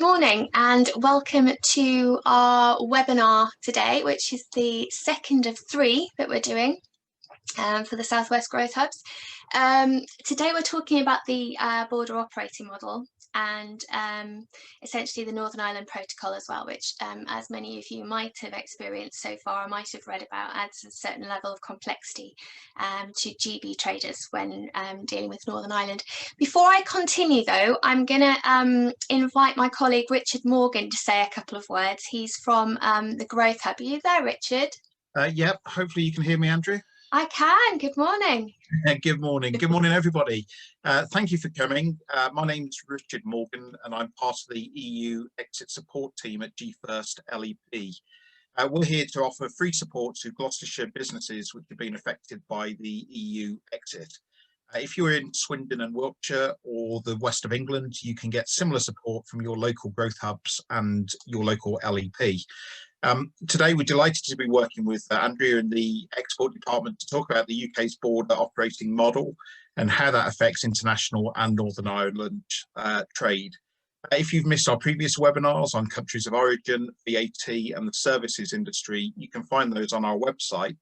morning and welcome to our webinar today, which is the second of three that we're doing for the Southwest Growth Hubs. Today we're talking about the border operating model and essentially the Northern Ireland Protocol as well, which as many of you might have experienced so far or might have read about, adds a certain level of complexity to GB traders when dealing with Northern Ireland. Before I continue though, I'm going to invite my colleague Richard Morgan to say a couple of words. He's from the Growth Hub. Are you there, Richard? Yep, hopefully you can hear me, Andrew. I can. Good morning. Good morning. Good morning, everybody. Thank you for coming. My name's Richard Morgan, and I'm part of the EU Exit Support Team at GFirst LEP. We're here to offer free support to Gloucestershire businesses which have been affected by the EU exit. If you're in Swindon and Wiltshire or the west of England, you can get similar support from your local growth hubs and your local LEP. Today, we're delighted to be working with Andrea in the Export Department to talk about the UK's border operating model and how that affects international and Northern Ireland trade. If you've missed our previous webinars on countries of origin, VAT and the services industry, you can find those on our website,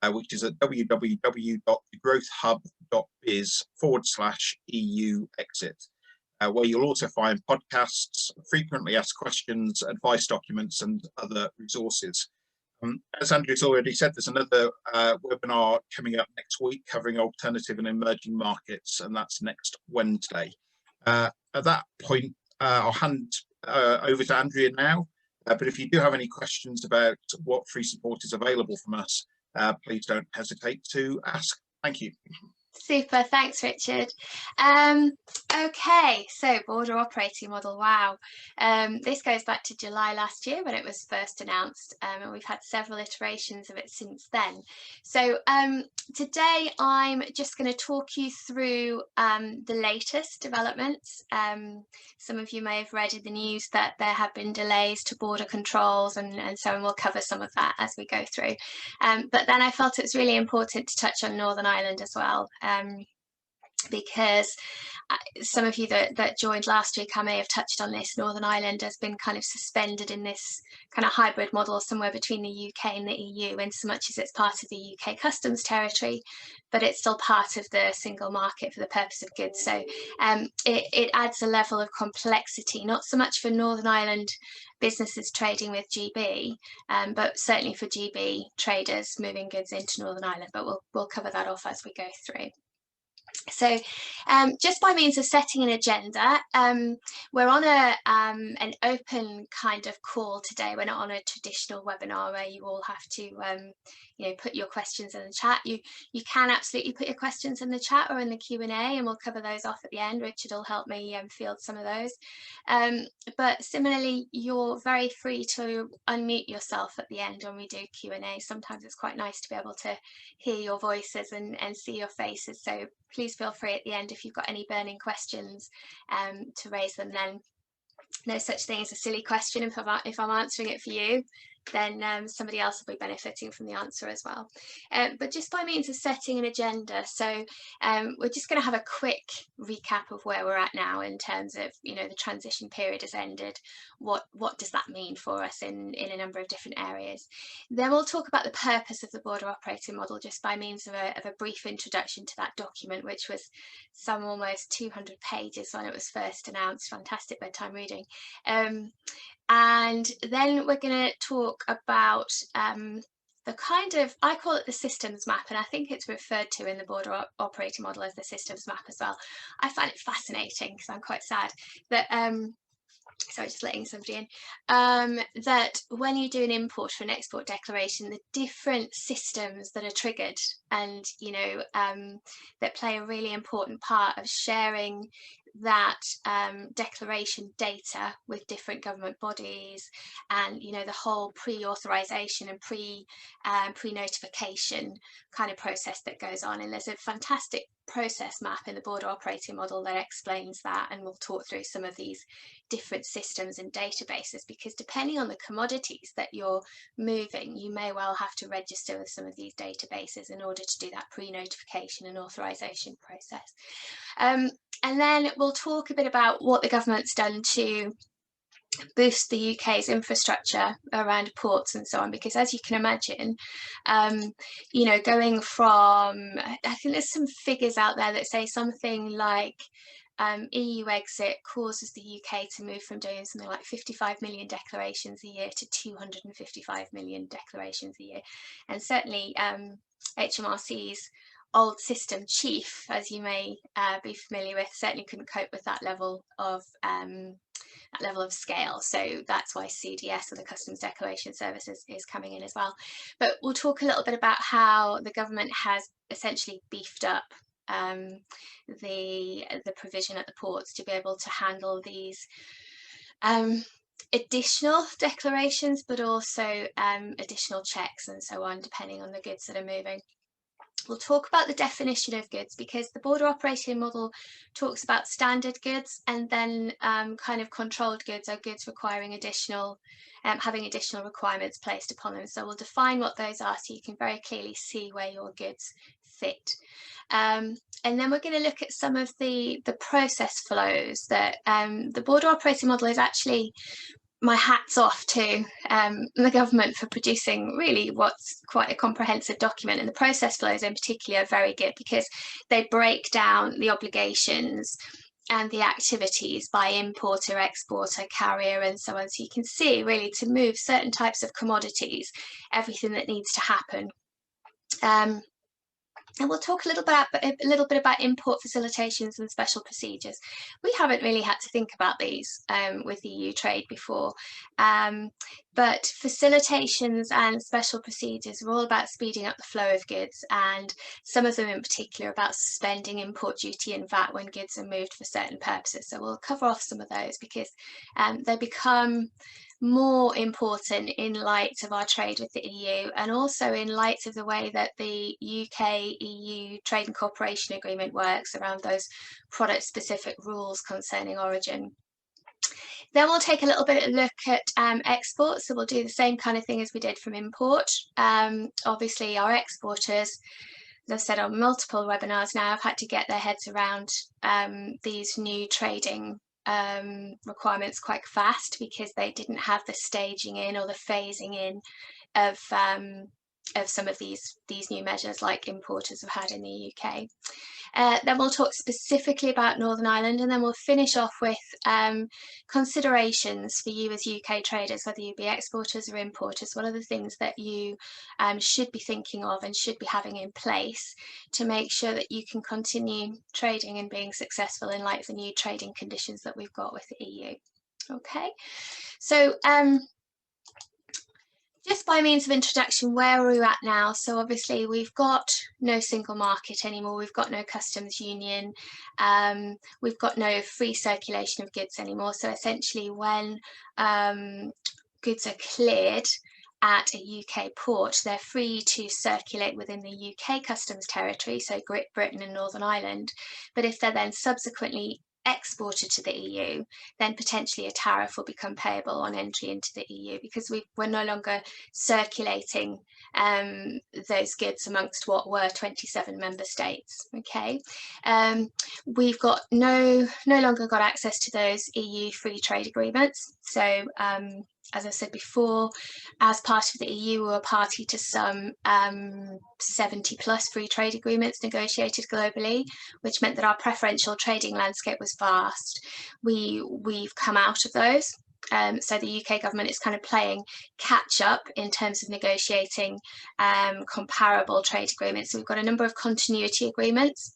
which is at www.thegrowthhub.biz/EU exit. Where you'll also find podcasts, frequently asked questions, advice documents, and other resources. As Andrew's already said, there's another webinar coming up next week covering alternative and emerging markets, and that's next Wednesday. At that point, I'll hand over to Andrea now, but if you do have any questions about what free support is available from us, please don't hesitate to ask. Thank you. Super, thanks Richard. Okay, so border operating model, wow. This goes back to July last year when it was first announced, and we've had several iterations of it since then. So today I'm just going to talk you through the latest developments. Some of you may have read in the news that there have been delays to border controls and so on. We'll cover some of that as we go through. But then I felt it was really important to touch on Northern Ireland as well. Because some of you that joined last week, I may have touched on this. Northern Ireland has been kind of suspended in this kind of hybrid model somewhere between the UK and the EU, in so much as it's part of the UK customs territory, but it's still part of the single market for the purpose of goods. So it adds a level of complexity, not so much for Northern Ireland businesses trading with GB, but certainly for GB traders moving goods into Northern Ireland. But we'll cover that off as we go through. So just by means of setting an agenda, we're on an open kind of call today. We're not on a traditional webinar where you all have to put your questions in the chat. You can absolutely put your questions in the chat or in the Q&A, and we'll cover those off at the end. Richard will help me field some of those. But similarly, you're very free to unmute yourself at the end when we do Q&A. Sometimes it's quite nice to be able to hear your voices and see your faces. So please feel free at the end if you've got any burning questions to raise them. Then no such thing as a silly question. If I'm answering it for you, then somebody else will be benefiting from the answer as well. But just by means of setting an agenda, so we're just going to have a quick recap of where we're at now in terms of, the transition period has ended. What does that mean for us in a number of different areas? Then we'll talk about the purpose of the border operating model just by means of a brief introduction to that document, which was some almost 200 pages when it was first announced. Fantastic bedtime reading. And then we're going to talk about the kind of, I call it the systems map, and I think it's referred to in the border operating model as the systems map as well. I find it fascinating because I'm quite sad that, sorry, just letting somebody in, that when you do an import or an export declaration, the different systems that are triggered and, that play a really important part of sharing that declaration data with different government bodies, and the whole pre-authorization and pre-notification kind of process that goes on. And there's a fantastic process map in the border operating model that explains that, and we'll talk through some of these different systems and databases, because depending on the commodities that you're moving, you may well have to register with some of these databases in order to do that pre-notification and authorization process. And then we'll talk a bit about what the government's done to boost the UK's infrastructure around ports and so on, because as you can imagine, you know, going from, I think there's some figures out there that say something like EU exit causes the UK to move from doing something like 55 million declarations a year to 255 million declarations a year. And certainly HMRC's old system chief, as you may be familiar with, certainly couldn't cope with that level of scale. So that's why CDS, or the Customs Declaration Service, is coming in as well. But we'll talk a little bit about how the government has essentially beefed up the provision at the ports to be able to handle these additional declarations, but also additional checks and so on, depending on the goods that are moving. We'll talk about the definition of goods, because the border operating model talks about standard goods, and then kind of controlled goods are goods requiring additional, having additional requirements placed upon them. So we'll define what those are so you can very clearly see where your goods fit. And then we're going to look at some of the process flows that the border operating model is actually, my hat's off to the government for producing really what's quite a comprehensive document, and the process flows in particular are very good because they break down the obligations and the activities by importer, exporter, carrier and so on. So you can see really to move certain types of commodities, everything that needs to happen. And we'll talk a little bit about import facilitations and special procedures. We haven't really had to think about these with EU trade before, but facilitations and special procedures are all about speeding up the flow of goods, and some of them in particular about suspending import duty and VAT when goods are moved for certain purposes. So we'll cover off some of those because they become more important in light of our trade with the EU, and also in light of the way that the UK-EU Trade and Cooperation Agreement works around those product-specific rules concerning origin. Then we'll take a little bit of a look at exports, so we'll do the same kind of thing as we did from import. Obviously our exporters, as I've said on multiple webinars now, have had to get their heads around these new trading requirements quite fast, because they didn't have the staging in or the phasing in of some of these new measures like importers have had in the UK. Then we'll talk specifically about Northern Ireland, and then we'll finish off with considerations for you as UK traders, whether you be exporters or importers. What are the things that you should be thinking of and should be having in place to make sure that you can continue trading and being successful in light of the new trading conditions that we've got with the EU. Okay, so just by means of introduction, where are we at now? So obviously we've got no single market anymore, we've got no customs union, we've got no free circulation of goods anymore. So essentially when goods are cleared at a UK port, they're free to circulate within the UK customs territory, so Great Britain and Northern Ireland. But if they're then subsequently exported to the EU, then potentially a tariff will become payable on entry into the EU, because we're no longer circulating those goods amongst what were 27 member states. Okay, we've got no longer got access to those EU free trade agreements. So as I said before, as part of the EU, we were party to some 70 plus free trade agreements negotiated globally, which meant that our preferential trading landscape was vast. We've come out of those. So the UK government is kind of playing catch up in terms of negotiating comparable trade agreements. So we've got a number of continuity agreements,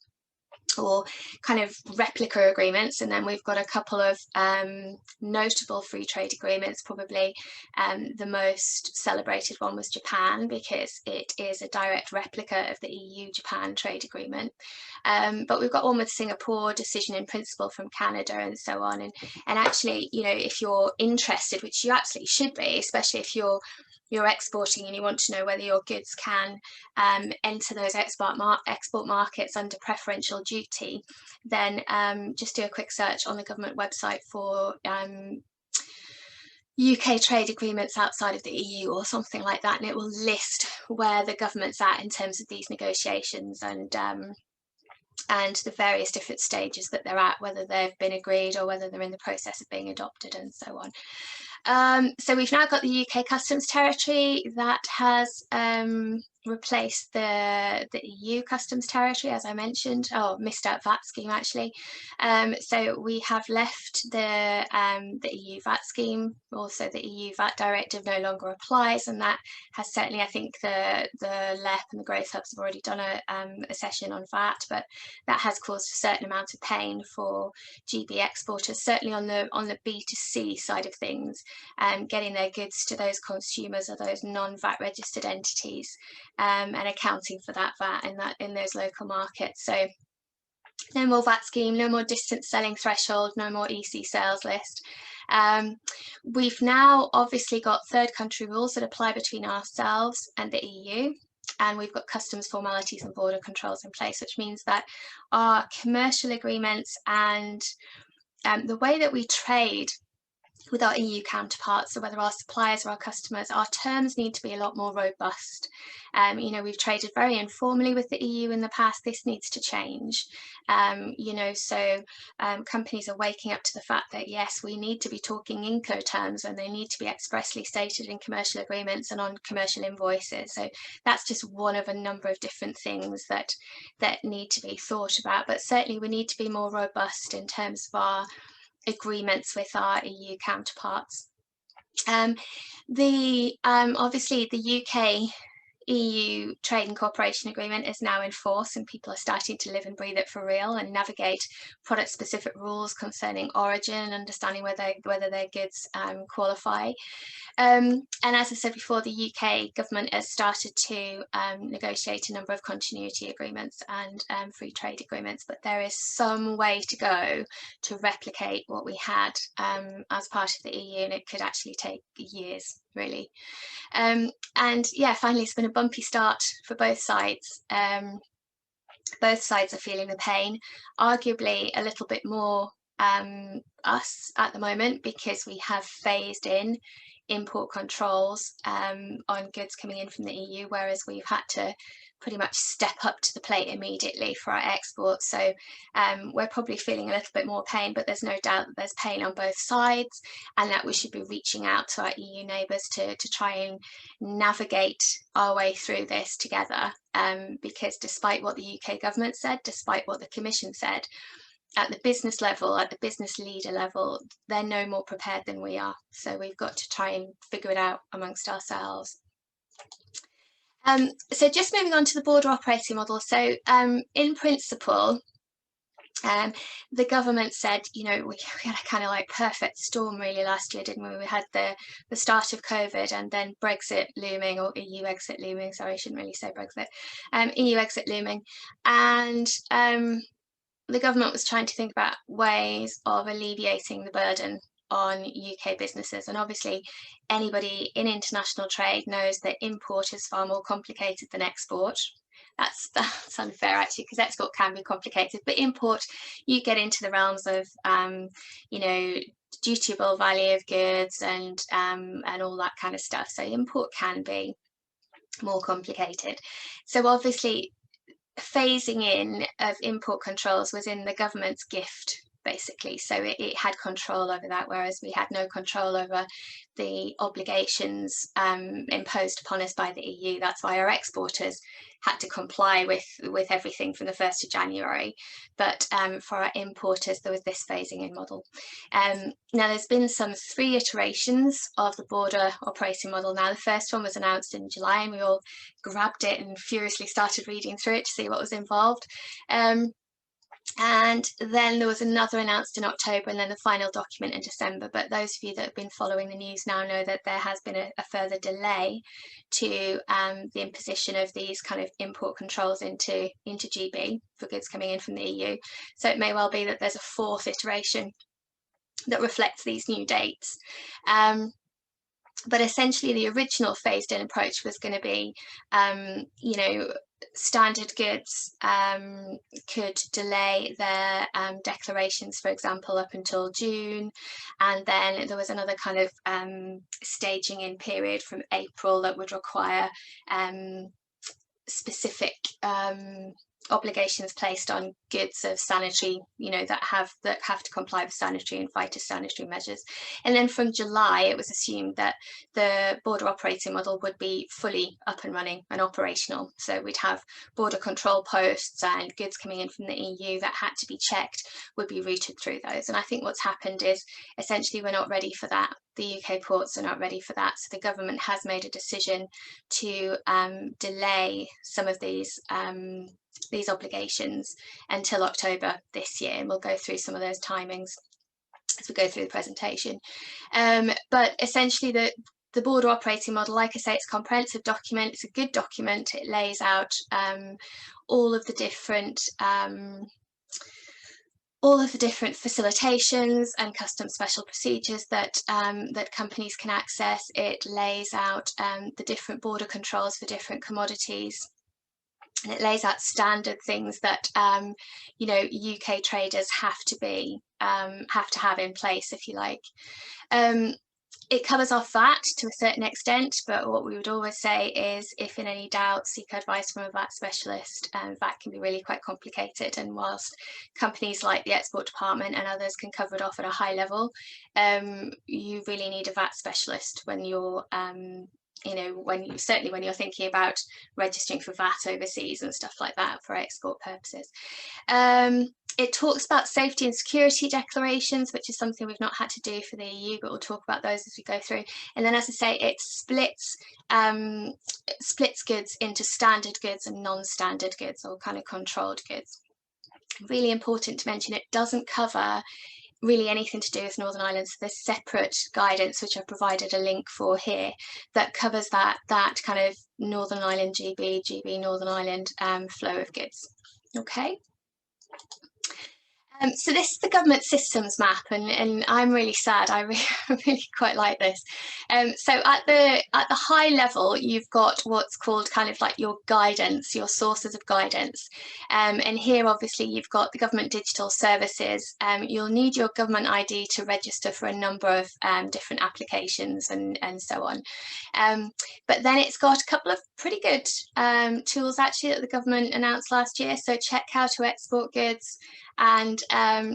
or kind of replica agreements, and then we've got a couple of notable free trade agreements. Probably the most celebrated one was Japan, because it is a direct replica of the EU-Japan trade agreement. But we've got one with Singapore, decision in principle from Canada, and so on. And actually, you know, if you're interested, which you absolutely should be, especially if you're exporting and you want to know whether your goods can enter those export markets under preferential duty, then just do a quick search on the government website for UK trade agreements outside of the EU or something like that, and it will list where the government's at in terms of these negotiations and and the various different stages that they're at, whether they've been agreed or whether they're in the process of being adopted and so on. So we've now got the UK customs territory that has replaced the EU customs territory, as I mentioned. Oh, missed out VAT scheme actually. So we have left the EU VAT scheme. Also, the EU VAT directive no longer applies, and that has certainly, I think, the LEP and the Growth Hubs have already done a session on VAT, but that has caused a certain amount of pain for GB exporters, certainly on the B2C side of things, getting their goods to those consumers or those non-VAT registered entities, and accounting for that VAT in those local markets. So no more VAT scheme, no more distance selling threshold, no more EC sales list. We've now obviously got third country rules that apply between ourselves and the EU. And we've got customs formalities and border controls in place, which means that our commercial agreements and the way that we trade with our EU counterparts, so whether our suppliers or our customers, our terms need to be a lot more robust. You know, we've traded very informally with the EU in the past. This needs to change. You know, so companies are waking up to the fact that yes, we need to be talking Incoterms, and they need to be expressly stated in commercial agreements and on commercial invoices. So that's just one of a number of different things that need to be thought about. But certainly we need to be more robust in terms of our agreements with our EU counterparts. Obviously the UK EU Trade and Cooperation Agreement is now in force, and people are starting to live and breathe it for real and navigate product-specific rules concerning origin and understanding whether their goods qualify. And as I said before, the UK government has started to negotiate a number of continuity agreements and free trade agreements, but there is some way to go to replicate what we had as part of the EU, and it could actually take years, really. And yeah, finally, it's been a bumpy start for both sides. Both sides are feeling the pain, arguably a little bit more us at the moment, because we have phased in import controls on goods coming in from the EU, whereas we've had to pretty much step up to the plate immediately for our exports. So we're probably feeling a little bit more pain, but there's no doubt that there's pain on both sides, and that we should be reaching out to our EU neighbours to try and navigate our way through this together, because despite what the UK government said, despite what the Commission said, at the business level, at the business leader level, they're no more prepared than we are. So we've got to try and figure it out amongst ourselves. So just moving on to the border operating model. So in principle, the government said, you know, we had a kind of like perfect storm really last year, didn't we? We had the start of COVID, and then Brexit looming, or EU exit looming. Sorry, I shouldn't really say Brexit. EU exit looming. And the government was trying to think about ways of alleviating the burden on UK businesses. And obviously anybody in international trade knows that import is far more complicated than export. That's unfair actually, because export can be complicated, but import, you get into the realms of you know, dutiable value of goods and all that kind of stuff. So import can be more complicated. So obviously phasing in of import controls was in the government's gift, basically. So it had control over that, whereas we had no control over the obligations imposed upon us by the EU. That's why our exporters had to comply with everything from the 1st of January. But for our importers, there was this phasing in model. Now, there's been some 3 iterations of the border operating model. Now, the first one was announced in July, and we all grabbed it and furiously started reading through it to see what was involved. And then there was another announced in October, and then the final document in December. But those of you that have been following the news now know that there has been a further delay to the imposition of these kind of import controls into GB for goods coming in from the EU. So it may well be that there's a 4th iteration that reflects these new dates. But essentially the original phased in approach was going to be, you know, standard goods could delay their declarations, for example, up until June, and then there was another kind of staging in period from April that would require specific obligations placed on goods of sanitary, that have to comply with sanitary and phytosanitary measures. And then from July, it was assumed that the border operating model would be fully up and running and operational. So we'd have border control posts, and goods coming in from the EU that had to be checked would be routed through those. And I think what's happened is essentially we're not ready for that. The UK ports are not ready for that. So the government has made a decision to delay some of these obligations until October this year, and we'll go through some of those timings as we go through the presentation. But essentially the border operating model, like I say, it's a comprehensive document, it's a good document. It lays out all of the different facilitations and custom special procedures that that companies can access. It lays out the different border controls for different commodities, and it lays out standard things that UK traders have to have in place, if you like. It covers off VAT to a certain extent, but what we would always say is, if in any doubt, seek advice from a VAT specialist. VAT can be really quite complicated, and whilst companies like the Export Department and others can cover it off at a high level, you really need a VAT specialist when you're certainly when you're thinking about registering for VAT overseas and stuff like that for export purposes. It talks about safety and security declarations, which is something we've not had to do for the EU, but we'll talk about those as we go through. And then, as I say, it splits goods into standard goods and non-standard goods, or kind of controlled goods. Really important to mention, it doesn't cover really anything to do with Northern Ireland. So there's separate guidance, which I've provided a link for here, that covers that kind of Northern Ireland GB Northern Ireland flow of goods. Okay. So this is the government systems map, and I'm really sad. I really quite like this. So at the high level, you've got what's called kind of like your guidance, your sources of guidance. And here, obviously, you've got the government digital services. You'll need your government ID to register for a number of different applications and so on. But then it's got a couple of pretty good tools actually that the government announced last year. So check how to export goods, and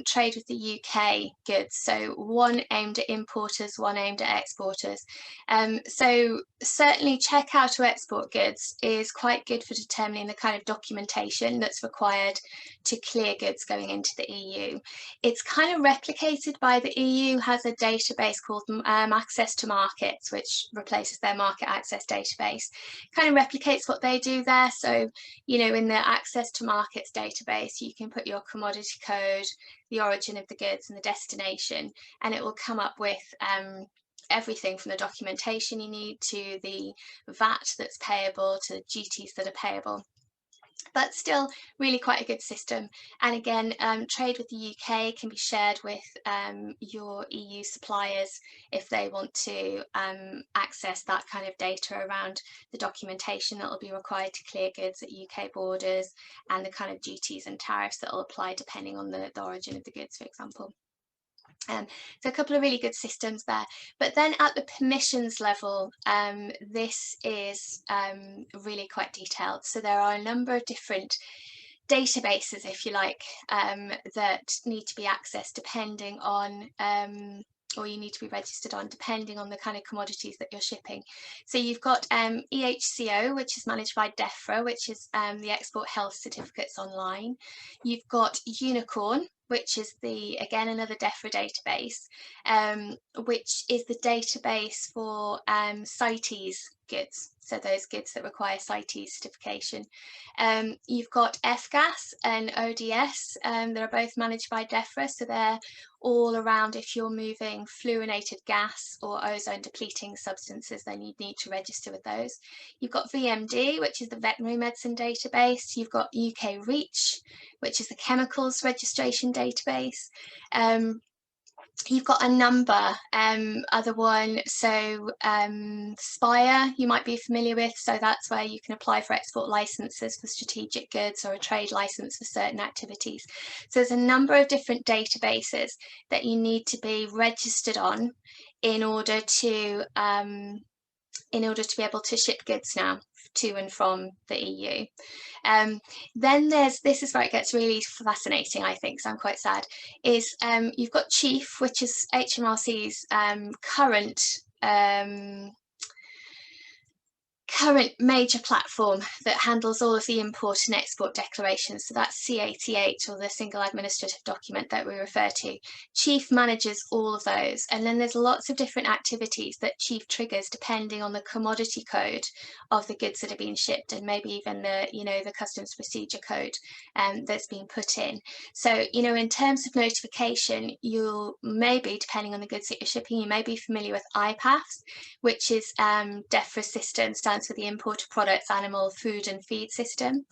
trade with the UK goods. So one aimed at importers, one aimed at exporters. So certainly check how to export goods is quite good for determining the kind of documentation that's required to clear goods going into the EU. It's kind of replicated by the EU, has a database called Access to Markets, which replaces their market access database. Kind of replicates what they do there. So, in the Access to Markets database, you can put your commodity code, the origin of the goods and the destination, and it will come up with everything from the documentation you need to the VAT that's payable to the duties that are payable. But still really quite a good system. And again, trade with the UK can be shared with your EU suppliers if they want to access that kind of data around the documentation that will be required to clear goods at UK borders, and the kind of duties and tariffs that will apply depending on the origin of the goods, for example. So a couple of really good systems there. But then at the permissions level, this is really quite detailed. So there are a number of different databases, if you like, that need to be accessed depending on or you need to be registered on depending on the kind of commodities that you're shipping. So you've got EHCO, which is managed by DEFRA, which is the Export Health Certificates Online. You've got Unicorn, which is again another DEFRA database, which is the database for CITES goods, so those goods that require CITES certification. You've got FGAS and ODS that are both managed by DEFRA, so they're all around if you're moving fluorinated gas or ozone depleting substances, then you need to register with those. You've got VMD, which is the veterinary medicine database. You've got UK REACH, which is the chemicals registration database. You've got a number, other one, so SPIRE you might be familiar with, so that's where you can apply for export licenses for strategic goods, or a trade license for certain activities. So there's a number of different databases that you need to be registered on in order to in order to be able to ship goods now to and from the EU. Then this is where it gets really fascinating, I think, so I'm quite sad, is you've got Chief, which is HMRC's current major platform that handles all of the import and export declarations. So that's C88, or the single administrative document that we refer to. Chief manages all of those, and then there's lots of different activities that Chief triggers depending on the commodity code of the goods that are being shipped, and maybe even the the customs procedure code that's been put in. So in terms of notification, you'll maybe, depending on the goods that you're shipping, you may be familiar with IPAFFS, which is DEFRA system, stands for the Import of Products, Animal, Food and Feed System.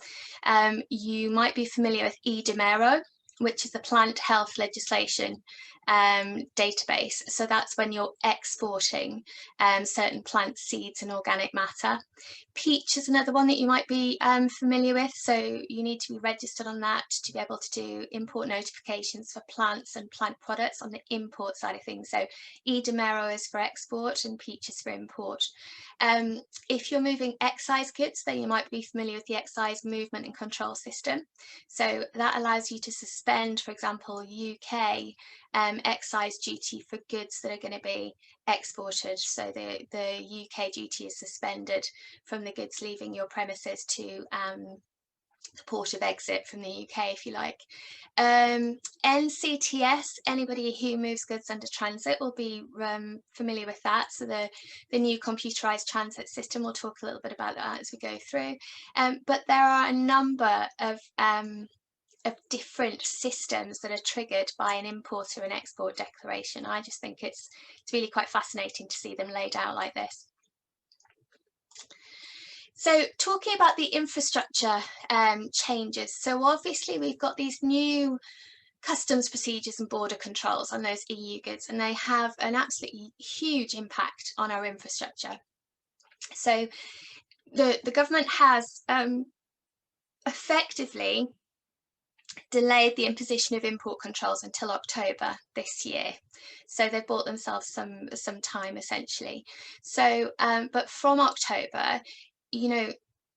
You might be familiar with EDIMERO, which is the Plant Health Legislation database. So that's when you're exporting certain plant seeds and organic matter. Peach is another one that you might be familiar with. So you need to be registered on that to be able to do import notifications for plants and plant products on the import side of things. So EDIMERO is for export and Peach is for import. If you're moving excise goods, then you might be familiar with the Excise Movement and Control System. So that allows you to suspend, for example, UK excise duty for goods that are going to be exported. So the UK duty is suspended from the goods leaving your premises to the port of exit from the UK, if you like. NCTS, anybody who moves goods under transit will be familiar with that. So the new computerized transit system, we'll talk a little bit about that as we go through. But there are a number of different systems that are triggered by an import or an export declaration. I just think it's really quite fascinating to see them laid out like this. So talking about the infrastructure changes, so obviously we've got these new customs procedures and border controls on those EU goods, and they have an absolutely huge impact on our infrastructure. So the government has effectively delayed the imposition of import controls until October this year. So they've bought themselves some time essentially. So but from October,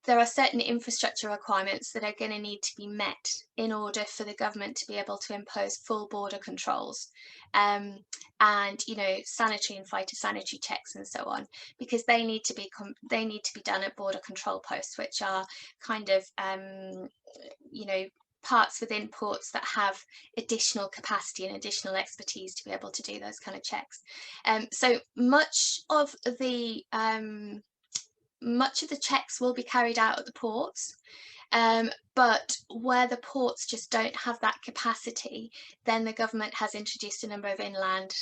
there are certain infrastructure requirements that are going to need to be met in order for the government to be able to impose full border controls, and sanitary and phytosanitary checks and so on, because they need to be done at border control posts, which are kind of parts within ports that have additional capacity and additional expertise to be able to do those kind of checks. So much of the checks will be carried out at the ports, but where the ports just don't have that capacity, then the government has introduced a number of inland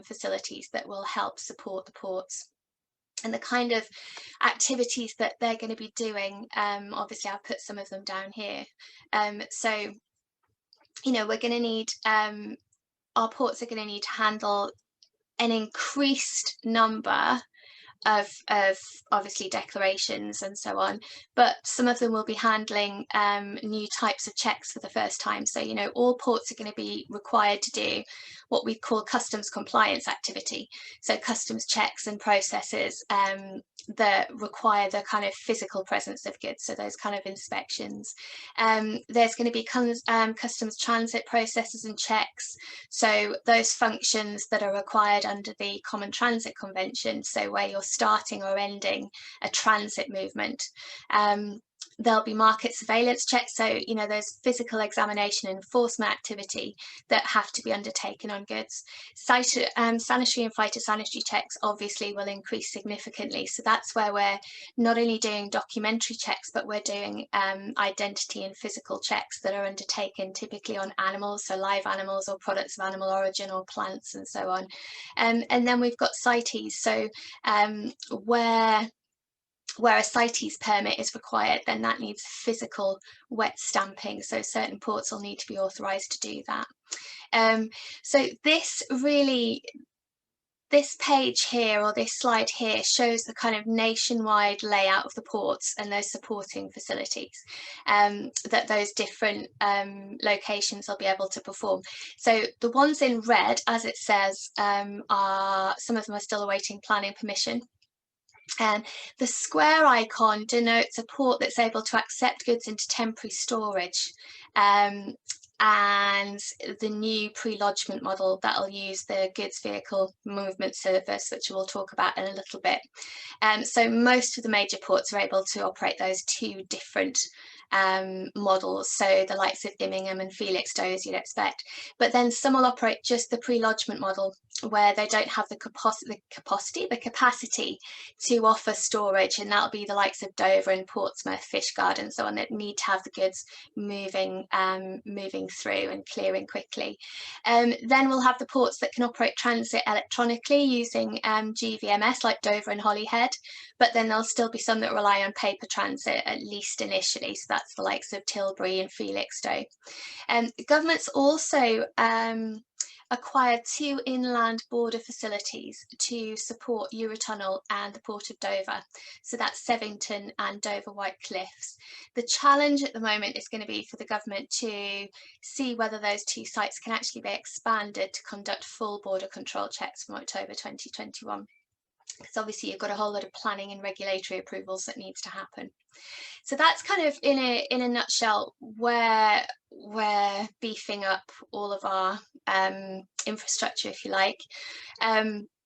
facilities that will help support the ports. And the kind of activities that they're going to be doing, obviously I've put some of them down here. So, we're going to need, our ports are going to need to handle an increased number of obviously declarations and so on, but some of them will be handling new types of checks for the first time. So all ports are going to be required to do what we call customs compliance activity, so customs checks and processes that require the kind of physical presence of goods, so those kind of inspections. There's going to be customs transit processes and checks, so those functions that are required under the Common Transit Convention, so where you're starting or ending a transit movement. There'll be market surveillance checks, so there's physical examination and enforcement activity that have to be undertaken on goods. Sanitary and phytosanitary checks obviously will increase significantly, so that's where we're not only doing documentary checks, but we're doing identity and physical checks that are undertaken typically on animals, so live animals or products of animal origin or plants and so on. And then we've got CITES, so where a CITES permit is required, then that needs physical wet stamping, so certain ports will need to be authorised to do that. So this page here, or this slide here, shows the kind of nationwide layout of the ports and those supporting facilities that those different locations will be able to perform. So the ones in red, as it says, some of them are still awaiting planning permission. The square icon denotes a port that's able to accept goods into temporary storage. And the new pre-lodgement model that'll use the goods vehicle movement service, which we'll talk about in a little bit. So most of the major ports are able to operate those two different models, so the likes of Immingham and Felixstowe, as you'd expect. But then some will operate just the pre-lodgement model, where they don't have the capacity to offer storage, and that'll be the likes of Dover and Portsmouth, Fishguard and so on, that need to have the goods moving through and clearing quickly. Then we'll have the ports that can operate transit electronically using GVMS, like Dover and Holyhead, but then there'll still be some that rely on paper transit, at least initially, so that's the likes of Tilbury and Felixstowe. The government's also acquired 2 inland border facilities to support Eurotunnel and the Port of Dover. So that's Sevington and Dover White Cliffs. The challenge at the moment is going to be for the government to see whether those 2 sites can actually be expanded to conduct full border control checks from October 2021. Because obviously you've got a whole lot of planning and regulatory approvals that needs to happen. So that's kind of in a nutshell where we're beefing up all of our infrastructure, if you like.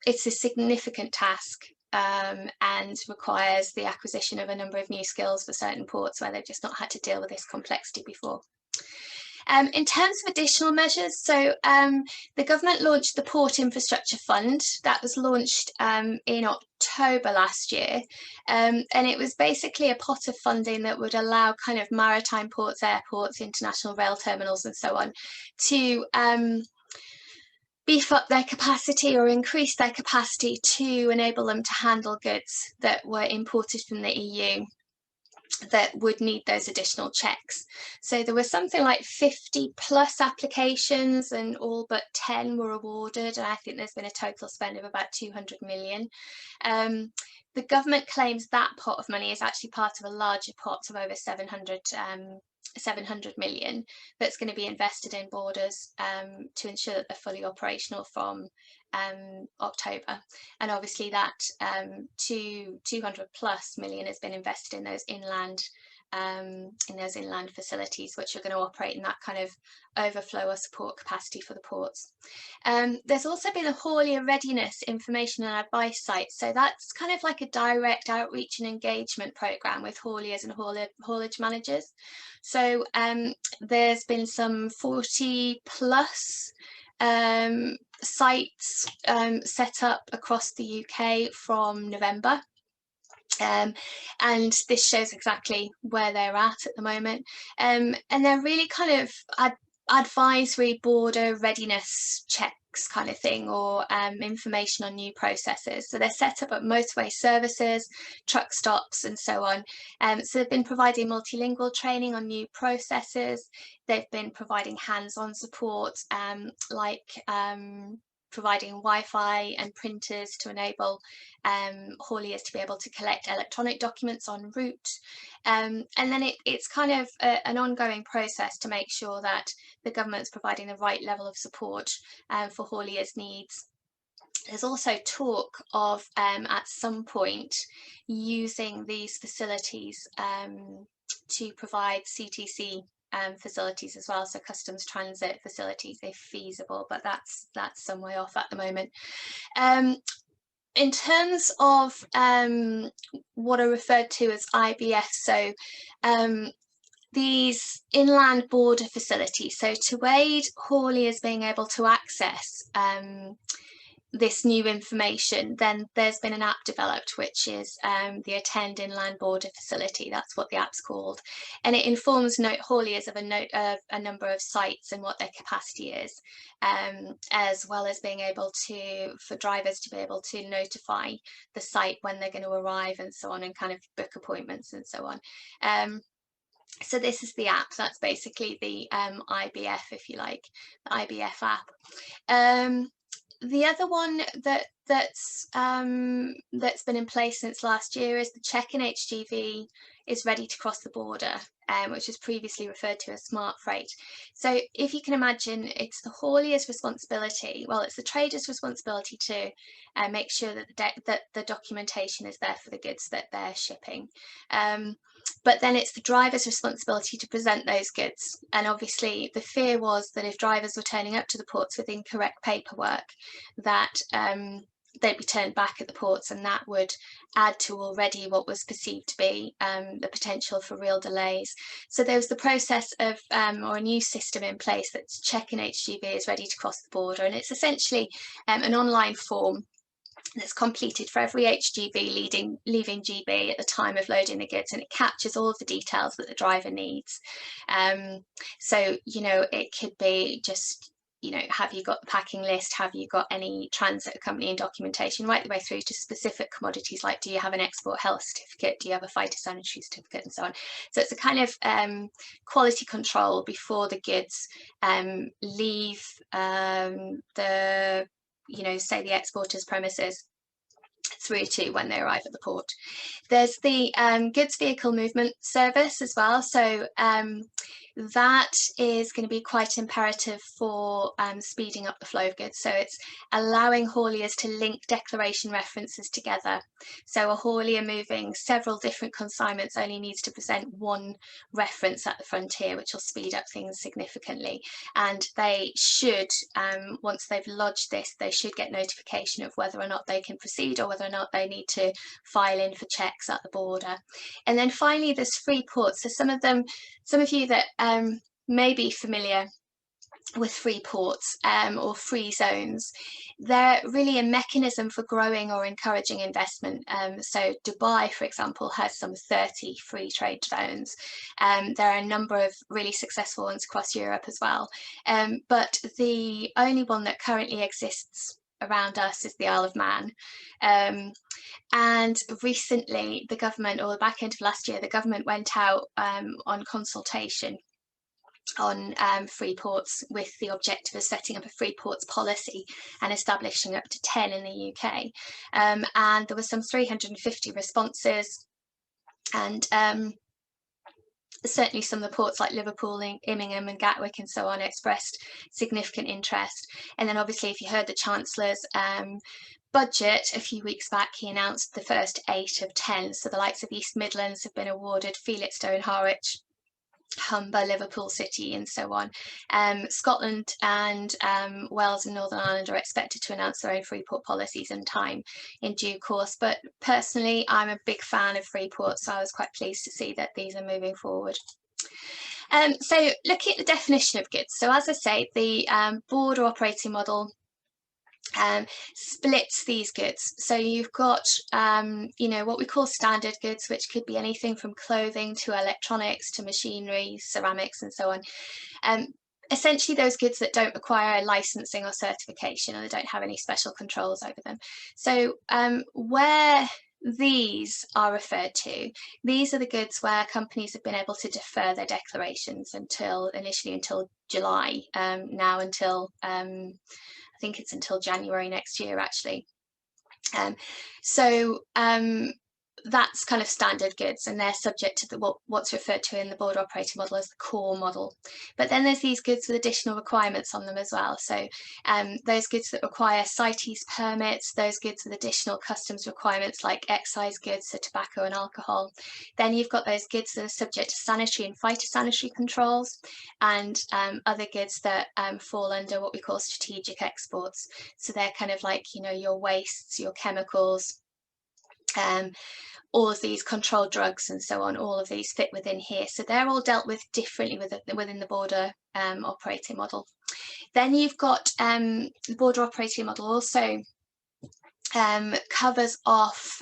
It's a significant task and requires the acquisition of a number of new skills for certain ports where they've just not had to deal with this complexity before. In terms of additional measures, so the government launched the Port Infrastructure Fund. That was launched in October last year, and it was basically a pot of funding that would allow kind of maritime ports, airports, international rail terminals and so on to beef up their capacity or increase their capacity to enable them to handle goods that were imported from the EU that would need those additional checks. So there was something like 50 plus applications and all but 10 were awarded, and I think there's been a total spend of about 200 million. The government claims that pot of money is actually part of a larger pot of over 700 million that's going to be invested in borders to ensure that they're fully operational from October, and obviously that 200 plus million has been invested in those inland facilities, which are going to operate in that kind of overflow or support capacity for the ports. There's also been a haulier readiness information and advice site, so that's kind of like a direct outreach and engagement program with hauliers and haulage managers. So there's been some 40 plus sites set up across the UK from November. And this shows exactly where they're at the moment. And they're really kind of advisory border readiness checks kind of thing, or information on new processes. So they're set up at motorway services, truck stops and so on. So they've been providing multilingual training on new processes. They've been providing hands-on support like providing Wi-Fi and printers to enable hauliers to be able to collect electronic documents en route. And then it's kind of an ongoing process to make sure that the government's providing the right level of support for hauliers' needs. There's also talk of at some point using these facilities to provide CTC facilities as well, so customs transit facilities if feasible, but that's some way off at the moment. In terms of what are referred to as IBF, so these inland border facilities, so to aid hauliers being able to access this new information, then there's been an app developed, which is the Attend Inland Border Facility. That's what the app's called, and it informs hauliers of a number of sites and what their capacity is, as well as being able for drivers to be able to notify the site when they're going to arrive and so on, and kind of book appointments and so on. So this is the app. That's basically the IBF, if you like, the IBF app. The other one that that's been in place since last year is the check-in HGV is ready to cross the border, which was previously referred to as smart freight. So if you can imagine, it's the haulier's responsibility, well, it's the trader's responsibility to make sure that the documentation is there for the goods that they're shipping. But then it's the driver's responsibility to present those goods. And obviously the fear was that if drivers were turning up to the ports with incorrect paperwork, that they'd be turned back at the ports, and that would add to already what was perceived to be the potential for real delays. So there was the process of, or a new system in place that's check-in HGV is ready to cross the border, and it's essentially an online form that's completed for every HGV leaving GB at the time of loading the goods, and it captures all of the details that the driver needs. So, you know, it could be just, you know, have you got the packing list? Have you got any transit accompanying documentation, right the way through to specific commodities like, do you have an export health certificate? Do you have a phytosanitary certificate, and so on? So it's a kind of quality control before the goods leave the, you know, say the exporter's premises through to when they arrive at the port. There's the goods vehicle movement service as well. So that is going to be quite imperative for speeding up the flow of goods. So it's allowing hauliers to link declaration references together. So a haulier moving several different consignments only needs to present one reference at the frontier, which will speed up things significantly. And they should, once they've lodged this, they should get notification of whether or not they can proceed or whether or not they need to file in for checks at the border. And then finally, there's free ports. So some of you that may be familiar with free ports or free zones, they're really a mechanism for growing or encouraging investment. So Dubai, for example, has some 30 free trade zones. There are a number of really successful ones across Europe as well. But the only one that currently exists around us is the Isle of Man. And recently the government, or the back end of last year, the government went out on consultation on free ports with the objective of setting up a free ports policy and establishing up to 10 in the UK. And there were some 350 responses, and certainly some of the ports like Liverpool, Immingham and Gatwick and so on expressed significant interest. And then obviously, if you heard the Chancellor's budget a few weeks back, he announced the first 8 of 10. So the likes of East Midlands have been awarded, Felixstowe and Harwich, Humber, Liverpool City and so on. Scotland and Wales and Northern Ireland are expected to announce their own free port policies in time, in due course. But personally, I'm a big fan of free ports, so I was quite pleased to see that these are moving forward. So looking at the definition of goods. So as I say, the border operating model splits these goods. So you've got, you know, what we call standard goods, which could be anything from clothing to electronics to machinery, ceramics and so on. Essentially those goods that don't require licensing or certification, and they don't have any special controls over them. So where these are referred to, these are the goods where companies have been able to defer their declarations initially until July, now until I think it's until January next year, actually. So that's kind of standard goods, and they're subject to what's referred to in the border operating model as the core model. But then there's these goods with additional requirements on them as well. So those goods that require CITES permits, those goods with additional customs requirements like excise goods, so tobacco and alcohol. Then you've got those goods that are subject to sanitary and phytosanitary controls, and other goods that fall under what we call strategic exports. So they're kind of like, you know, your wastes, your chemicals, all of these controlled drugs and so on, all of these fit within here. So they're all dealt with differently within the border operating model. Then you've got the border operating model also covers off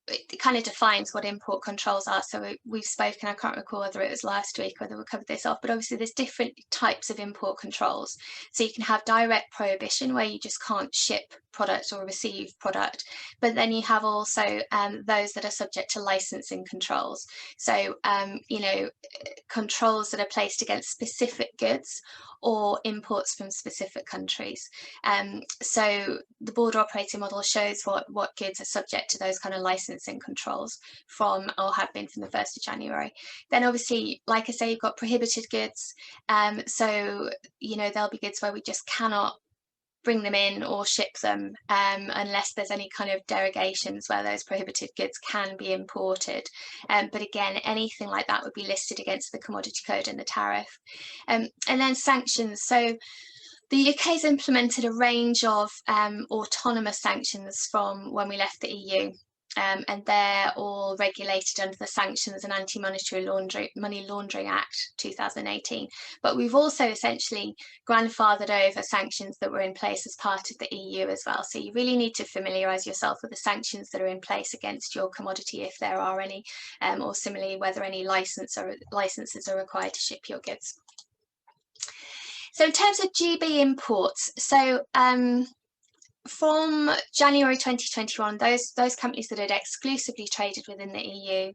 it kind of defines what import controls are. So we've spoken, I can't recall whether it was last week, whether we covered this off, but obviously there's different types of import controls. So you can have direct prohibition, where you just can't ship product or receive product, but then you have also those that are subject to licensing controls. So you know, controls that are placed against specific goods or imports from specific countries. So the border operating model shows what goods are subject to those kind of licensing controls from, or have been from, the 1st of January. Then obviously, like I say, you've got prohibited goods. So, you know, there'll be goods where we just cannot bring them in or ship them unless there's any kind of derogations where those prohibited goods can be imported. But again, anything like that would be listed against the Commodity Code and the tariff. And then sanctions. So the UK's implemented a range of autonomous sanctions from when we left the EU. And they're all regulated under the Sanctions and Money Laundering Act 2018. But we've also essentially grandfathered over sanctions that were in place as part of the EU as well. So you really need to familiarise yourself with the sanctions that are in place against your commodity, if there are any, or similarly whether any licenses are required to ship your goods. So in terms of GB imports, so from January 2021, those companies that had exclusively traded within the EU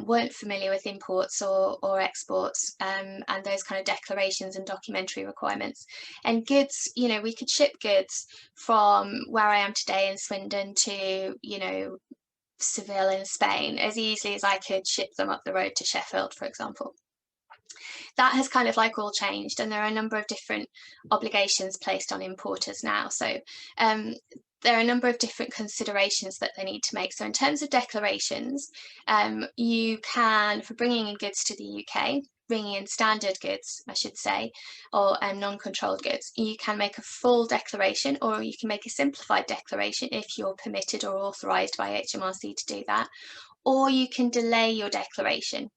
weren't familiar with imports or exports and those kind of declarations and documentary requirements. And goods, you know, we could ship goods from where I am today in Swindon to, you know, Seville in Spain as easily as I could ship them up the road to Sheffield, for example. That has kind of like all changed, and there are a number of different obligations placed on importers now. So there are a number of different considerations that they need to make. So in terms of declarations, you can, for bringing in goods to the UK, bringing in standard goods, I should say, or non-controlled goods, you can make a full declaration, or you can make a simplified declaration if you're permitted or authorised by HMRC to do that, or you can delay your declaration.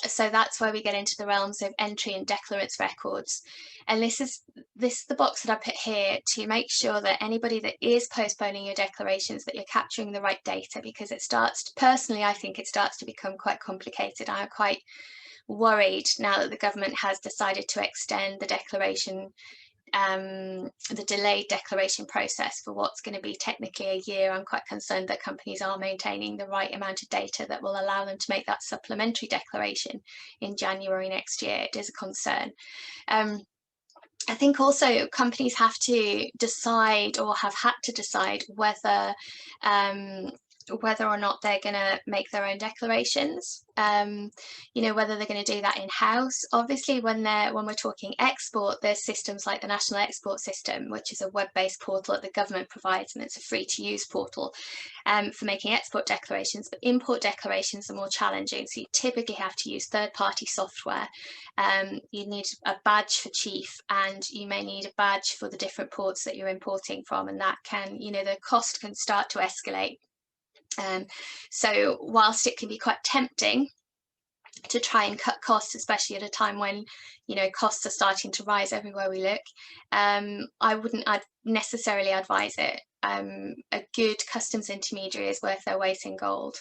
So that's where we get into the realms of entry and declarants records. And this is the box that I put here to make sure that anybody that is postponing your declarations, that you're capturing the right data, because it starts, personally, I think it starts to become quite complicated. I'm quite worried now that the government has decided to extend the declaration, the delayed declaration process for what's going to be technically a year. I'm quite concerned that companies are maintaining the right amount of data that will allow them to make that supplementary declaration in January next year. It is a concern. I think also companies have to decide, or have had to decide, whether or not they're going to make their own declarations, you know, whether they're going to do that in-house. Obviously, when we're talking export, there's systems like the National Export System, which is a web-based portal that the government provides, and it's a free-to-use portal for making export declarations. But import declarations are more challenging, so you typically have to use third-party software. You need a badge for chief, and you may need a badge for the different ports that you're importing from, and that can, you know, the cost can start to escalate. So whilst it can be quite tempting to try and cut costs, especially at a time when, you know, costs are starting to rise everywhere we look, I wouldn't necessarily advise it. A good customs intermediary is worth their weight in gold,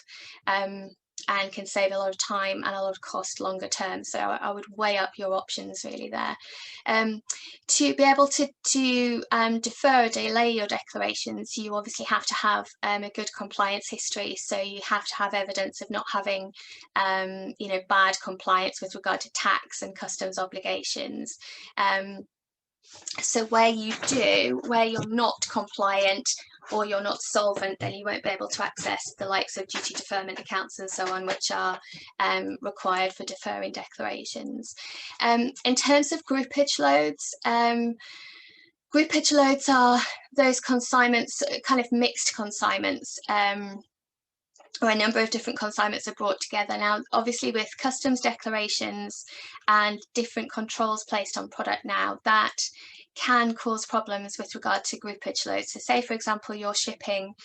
and can save a lot of time and a lot of cost longer term. So I would weigh up your options really there. To be able to defer or delay your declarations, you obviously have to have a good compliance history. So you have to have evidence of not having, you know, bad compliance with regard to tax and customs obligations. So where you're not compliant or you're not solvent, then you won't be able to access the likes of duty deferment accounts and so on, which are required for deferring declarations. In terms of groupage loads, groupage loads are those consignments, kind of mixed consignments, or a number of different consignments are brought together. Now, obviously with customs declarations and different controls placed on product now, that can cause problems with regard to groupage loads. So say, for example, you're shipping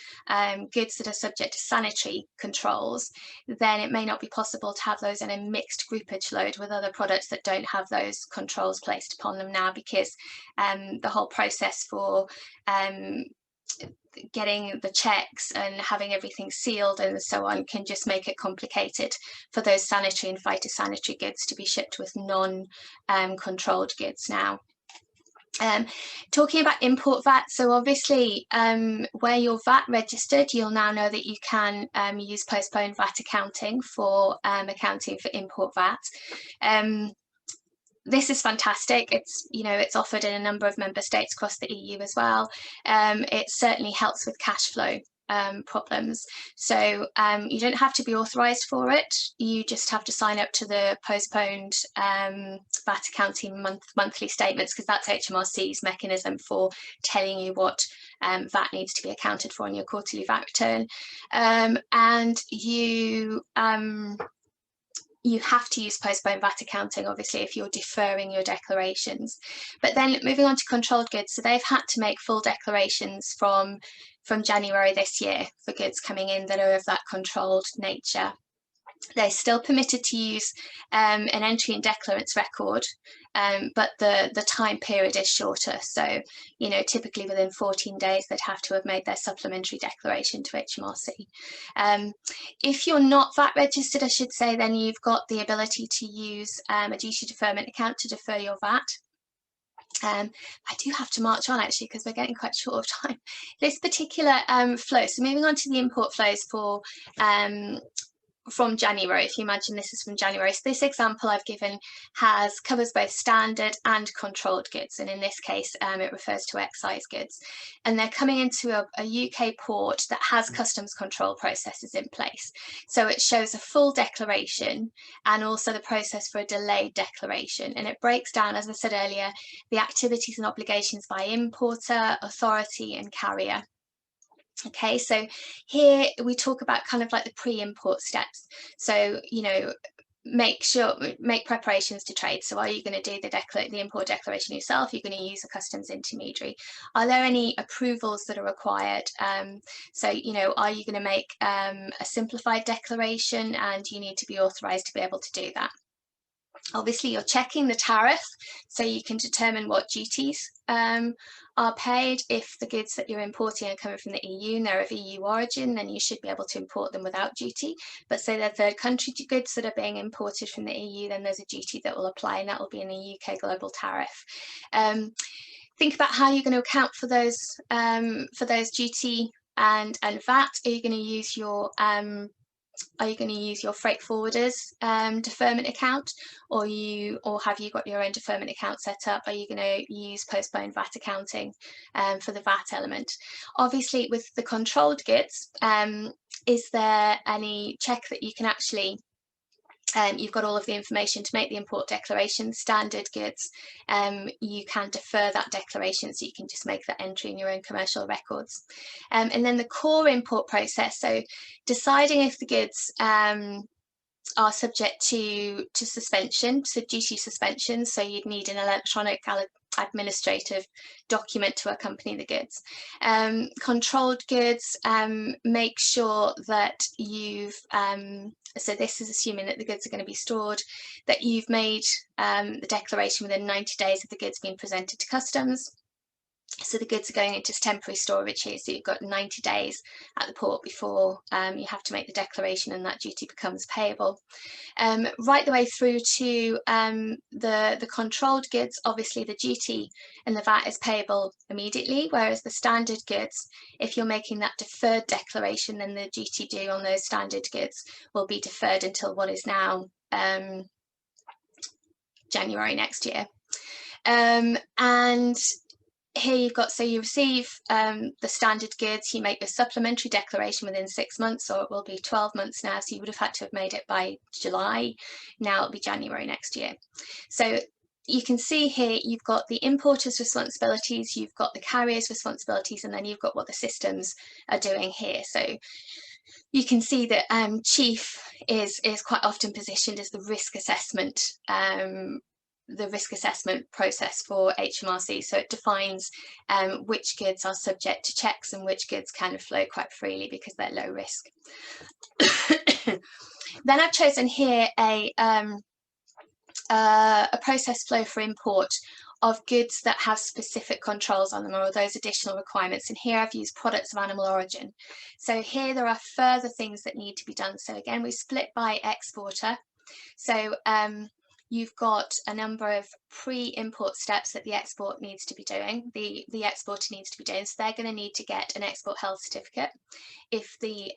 goods that are subject to sanitary controls, then it may not be possible to have those in a mixed groupage load with other products that don't have those controls placed upon them now, because the whole process for getting the checks and having everything sealed and so on can just make it complicated for those sanitary and phytosanitary goods to be shipped with non-controlled goods now. Talking about import VAT, so obviously where you're VAT registered, you'll now know that you can use postponed VAT accounting for accounting for import VAT. This is fantastic. It's offered in a number of member states across the EU as well. It certainly helps with cash flow problems. So you don't have to be authorised for it. You just have to sign up to the postponed VAT accounting monthly statements, because that's HMRC's mechanism for telling you what VAT needs to be accounted for in your quarterly VAT return. And you have to use postponed VAT accounting, obviously, if you're deferring your declarations. But then moving on to controlled goods, so they've had to make full declarations from January this year for goods coming in that are of that controlled nature. They're still permitted to use an entry and declarants record, but the time period is shorter. So, typically within 14 days, they'd have to have made their supplementary declaration to HMRC. If you're not VAT registered, I should say, then you've got the ability to use a duty deferment account to defer your VAT. I do have to march on, actually, because we're getting quite short of time. This particular flow, so moving on to the import flows from January, if you imagine this is from January. So this example I've given covers both standard and controlled goods, and in this case it refers to excise goods, and they're coming into a UK port that has customs control processes in place. So it shows a full declaration and also the process for a delayed declaration, and it breaks down, as I said earlier, the activities and obligations by importer, authority and carrier. Okay, so here we talk about kind of like the pre-import steps. So, make preparations to trade. So are you going to do the import declaration yourself? You're going to use a customs intermediary. Are there any approvals that are required? So, are you going to make a simplified declaration, and you need to be authorized to be able to do that? Obviously, you're checking the tariff, so you can determine what duties are paid. If the goods that you're importing are coming from the EU and they're of EU origin, then you should be able to import them without duty. But say they're third country goods that are being imported from the EU, then there's a duty that will apply, and that will be in the UK global tariff. Think about how you're going to account for those duty and VAT. Are you going to use your freight forwarders deferment account, or have you got your own deferment account set up? Are you going to use postponed VAT accounting for the VAT element? Obviously, with the controlled goods, is there any check that you can actually you've got all of the information to make the import declaration? Standard goods, you can defer that declaration, so you can just make that entry in your own commercial records. And then the core import process, so deciding if the goods are subject to suspension, so duty suspension, so you'd need an electronic administrative document to accompany the goods. Controlled goods, make sure that you've, so this is assuming that the goods are going to be stored, that you've made the declaration within 90 days of the goods being presented to customs. So the goods are going into temporary storage here, so you've got 90 days at the port before you have to make the declaration and that duty becomes payable. Right the way through to the controlled goods, obviously the duty and the VAT is payable immediately, whereas the standard goods, if you're making that deferred declaration, then the duty due on those standard goods will be deferred until what is now January next year. And here you've got, so you receive the standard goods, you make the supplementary declaration within 6 months, or it will be 12 months now, so you would have had to have made it by July. Now it'll be January next year. So you can see here you've got the importer's responsibilities, you've got the carrier's responsibilities, and then you've got what the systems are doing here. So you can see that Chief is quite often positioned as the risk assessment process for HMRC. So it defines which goods are subject to checks and which goods kind of flow quite freely because they're low risk. Then I've chosen here a process flow for import of goods that have specific controls on them, or those additional requirements. And here I've used products of animal origin. So here there are further things that need to be done. So again, we split by exporter. So you've got a number of pre-import steps that the export needs to be doing, the exporter needs to be doing. So they're going to need to get an export health certificate if the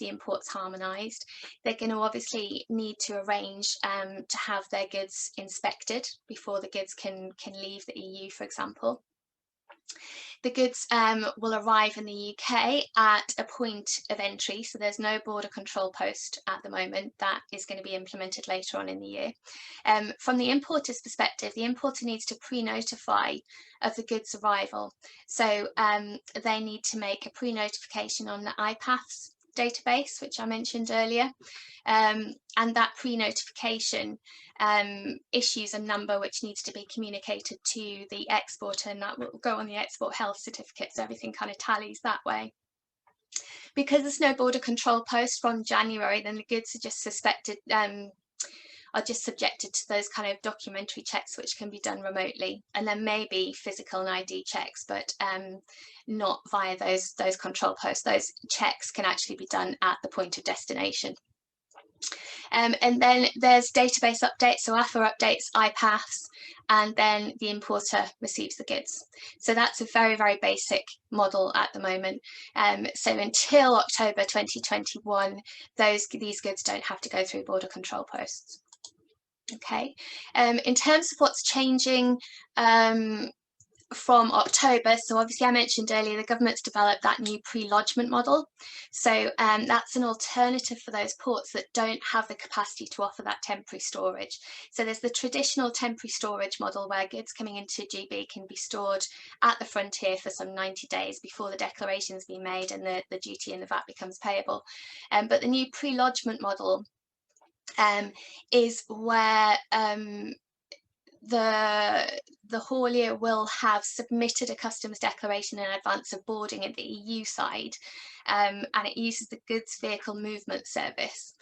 import's harmonised. They're going to obviously need to arrange to have their goods inspected before the goods can leave the EU, for example. The goods will arrive in the UK at a point of entry, so there's no border control post at the moment. That is going to be implemented later on in the year. From the importer's perspective, the importer needs to pre-notify of the goods arrival. So they need to make a pre-notification on the IPATHS database, which I mentioned earlier, and that pre-notification issues a number which needs to be communicated to the exporter, and that will go on the export health certificate, so everything kind of tallies that way. Because there's no border control post from January, then the goods are just subjected to those kind of documentary checks which can be done remotely, and there may be physical and ID checks, but not via those control posts. Those checks can actually be done at the point of destination. And then there's database updates, so AFA updates IPATHS, and then the importer receives the goods. So that's a very, very basic model at the moment. So until October 2021, these goods don't have to go through border control posts. Okay, in terms of what's changing from October, so obviously I mentioned earlier the government's developed that new pre-lodgement model. So that's an alternative for those ports that don't have the capacity to offer that temporary storage. So there's the traditional temporary storage model where goods coming into GB can be stored at the frontier for some 90 days before the declaration's been made and the duty and the VAT becomes payable. But the new pre-lodgement model is where the haulier will have submitted a customs declaration in advance of boarding at the EU side, and it uses the goods vehicle movement service.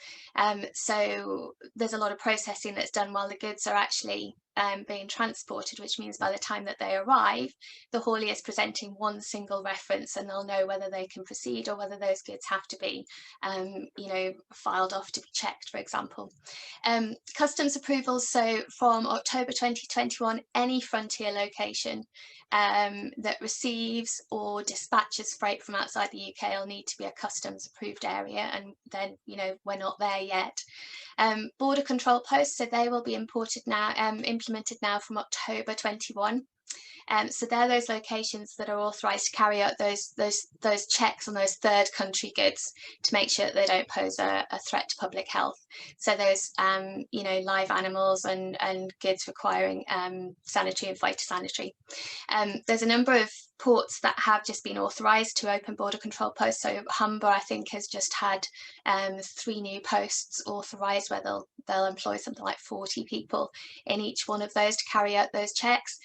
So there's a lot of processing that's done while the goods are actually being transported, which means by the time that they arrive, the haulier is presenting one single reference, and they'll know whether they can proceed or whether those goods have to be, filed off to be checked, for example. Customs approvals, so from October 2021, any frontier location that receives or dispatches freight from outside the UK will need to be a customs approved area, and then we're not there yet. Border control posts, so they will be implemented now from October 21. So they're those locations that are authorised to carry out those checks on those third country goods to make sure that they don't pose a threat to public health. So those live animals and goods requiring sanitary and phytosanitary. There's a number of ports that have just been authorised to open border control posts. So Humber, I think, has just had 3 new posts authorised where they'll employ something like 40 people in each one of those to carry out those checks.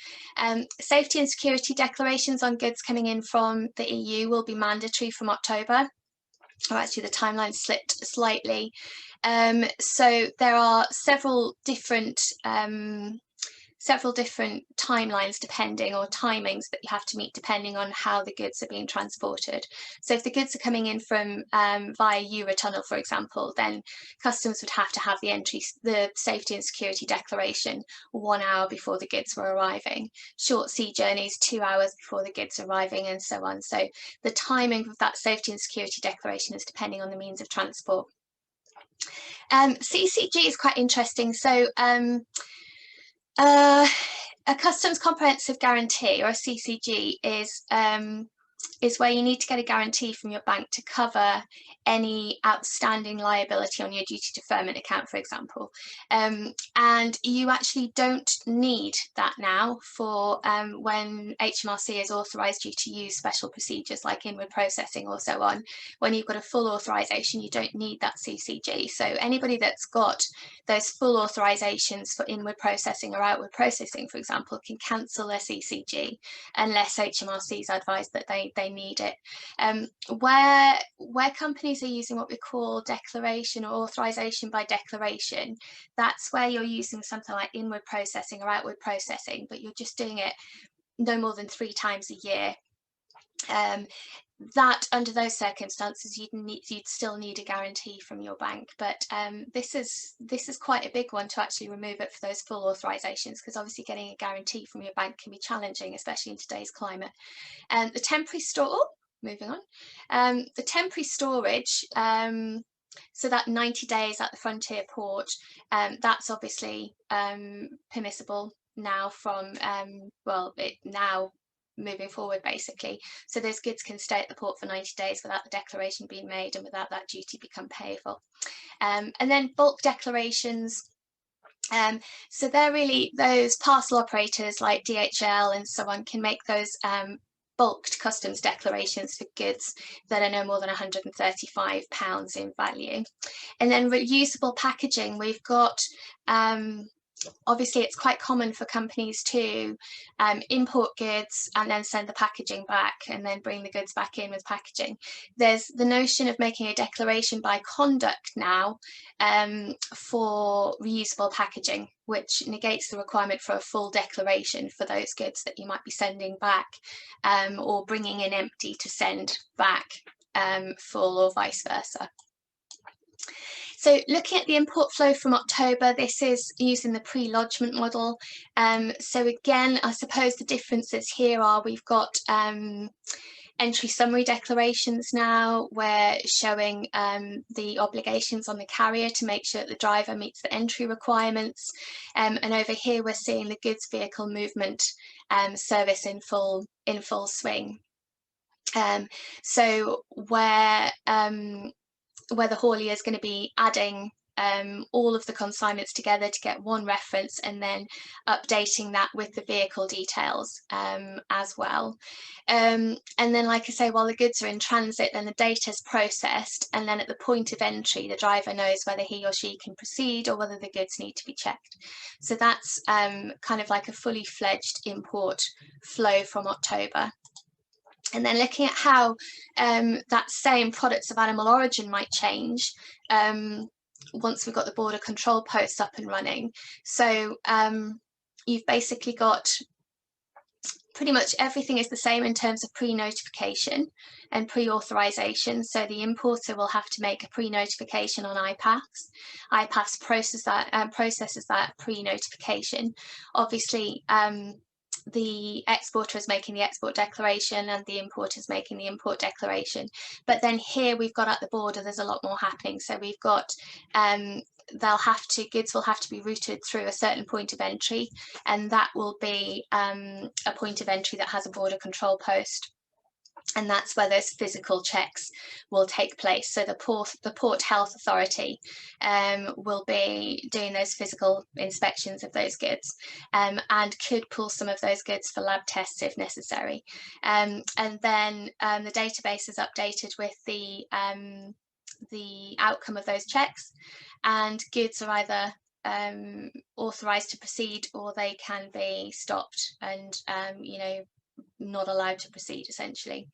Safety and security declarations on goods coming in from the EU will be mandatory from October. Or actually the timeline slipped slightly. So there are several different timelines depending, or timings that you have to meet depending on how the goods are being transported. So if the goods are coming in from via Eurotunnel, for example, then customs would have to have the safety and security declaration 1 hour before the goods were arriving. Short sea journeys 2 hours before the goods are arriving, and so on. So the timing of that safety and security declaration is depending on the means of transport. CCG is quite interesting. So a customs comprehensive guarantee, or a CCG, is where you need to get a guarantee from your bank to cover any outstanding liability on your duty deferment account, for example. And you actually don't need that now for when HMRC is authorised you to use special procedures like inward processing or so on. When you've got a full authorisation, you don't need that CCG. So anybody that's got those full authorisations for inward processing or outward processing, for example, can cancel their CCG unless HMRC is advised that they they need it. Where companies are using what we call declaration or authorization by declaration, that's where you're using something like inward processing or outward processing, but you're just doing it no more than 3 times a year. That under those circumstances you'd still need a guarantee from your bank, but this is quite a big one to actually remove it for those full authorizations, because obviously getting a guarantee from your bank can be challenging, especially in today's climate. And the temporary moving on, the temporary storage, so that 90 days at the frontier port, that's obviously permissible now from now moving forward, basically. So those goods can stay at the port for 90 days without the declaration being made and without that duty become payable. And then bulk declarations. So they're really those parcel operators like DHL and so on can make those bulked customs declarations for goods that are no more than £135 in value. And then reusable packaging, we've got obviously it's quite common for companies to import goods and then send the packaging back and then bring the goods back in with packaging. There's the notion of making a declaration by conduct now for reusable packaging, which negates the requirement for a full declaration for those goods that you might be sending back or bringing in empty to send back full, or vice versa. So looking at the import flow from October, this is using the pre-lodgement model. So again, I suppose the differences here are we've got entry summary declarations now. We're showing the obligations on the carrier to make sure that the driver meets the entry requirements. And over here, we're seeing the goods vehicle movement service in full swing. So where the haulier is going to be adding all of the consignments together to get one reference and then updating that with the vehicle details as well. And then, like I say, while the goods are in transit, then the data is processed, and then at the point of entry, the driver knows whether he or she can proceed or whether the goods need to be checked. So that's kind of like a fully fledged import flow from October. And then looking at how that same products of animal origin might change once we've got the border control posts up and running. So you've basically got pretty much everything is the same in terms of pre-notification and pre-authorization. So the importer will have to make a pre-notification on IPAFFS. IPAFFS processes that pre-notification. Obviously, the exporter is making the export declaration and the importer is making the import declaration. But then here we've got at the border, there's a lot more happening. So we've got goods will have to be routed through a certain point of entry, and that will be a point of entry that has a border control post. And that's where those physical checks will take place. So the Port Health Authority will be doing those physical inspections of those goods and could pull some of those goods for lab tests if necessary. And then the database is updated with the outcome of those checks, and goods are either authorised to proceed or they can be stopped and not allowed to proceed, essentially.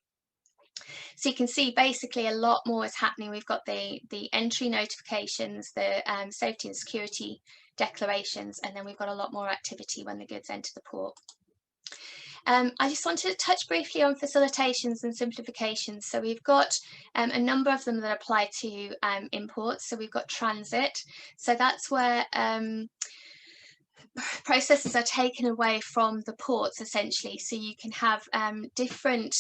So you can see basically a lot more is happening. We've got the entry notifications, the safety and security declarations, and then we've got a lot more activity when the goods enter the port. I just wanted to touch briefly on facilitations and simplifications. So we've got a number of them that apply to imports. So we've got transit. So that's where processes are taken away from the ports, essentially. So you can have different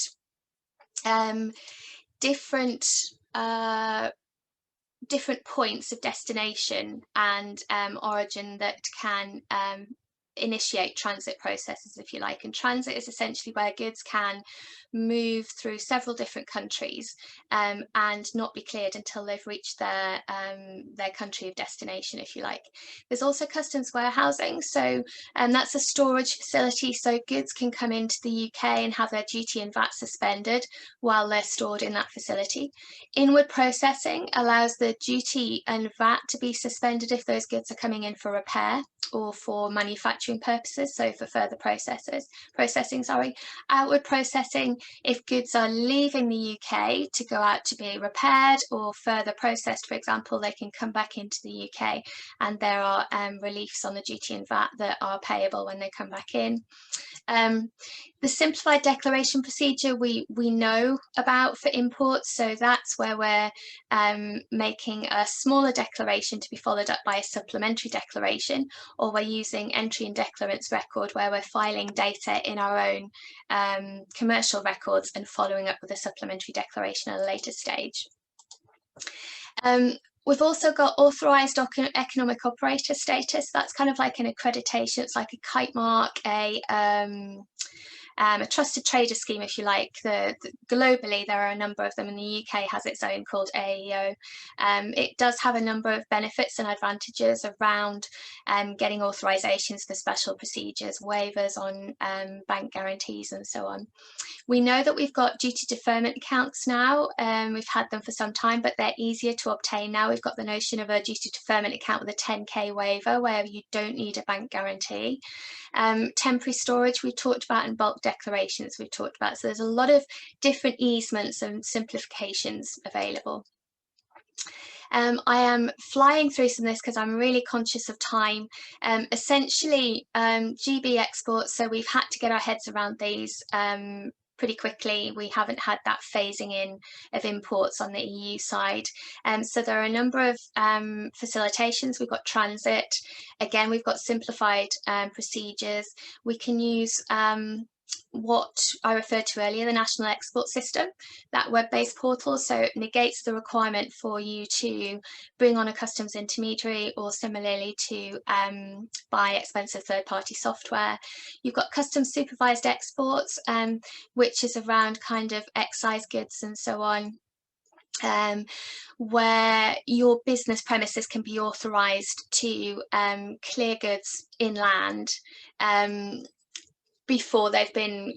points of destination and origin that can initiate transit processes, if you like. And transit is essentially where goods can move through several different countries and not be cleared until they've reached their country of destination, if you like. There's also customs warehousing, so that's a storage facility, so goods can come into the UK and have their duty and VAT suspended while they're stored in that facility. Inward processing allows the duty and VAT to be suspended if those goods are coming in for repair or for manufacturing purposes, so for further processing. Outward processing if goods are leaving the UK to go out to be repaired or further processed, for example, they can come back into the UK, and there are reliefs on the duty and VAT that are payable when they come back in. The simplified declaration procedure we know about for imports, so that's where we're making a smaller declaration to be followed up by a supplementary declaration, or we're using entry in declarant's record where we're filing data in our own commercial records and following up with a supplementary declaration at a later stage. We've also got authorised economic operator status. That's kind of like an accreditation. It's like a kite mark, a trusted trader scheme, if you like. Globally, there are a number of them, and the UK has its own called AEO. It does have a number of benefits and advantages around getting authorisations for special procedures, waivers on bank guarantees and so on. We know that we've got duty deferment accounts now. We've had them for some time, but they're easier to obtain now. We've got the notion of a duty deferment account with a 10k waiver where you don't need a bank guarantee. Temporary storage we've talked about, and bulk declarations we've talked about. So there's a lot of different easements and simplifications available. I am flying through some of this because I'm really conscious of time. Essentially, GB exports, so we've had to get our heads around these pretty quickly. We haven't had that phasing in of imports on the EU side. So there are a number of facilitations. We've got transit. Again, we've got simplified procedures. We can use what I referred to earlier, the National Export System, that web-based portal. So it negates the requirement for you to bring on a customs intermediary or similarly to buy expensive third-party software. You've got customs supervised exports, which is around kind of excise goods and so on, where your business premises can be authorised to clear goods inland before they've been,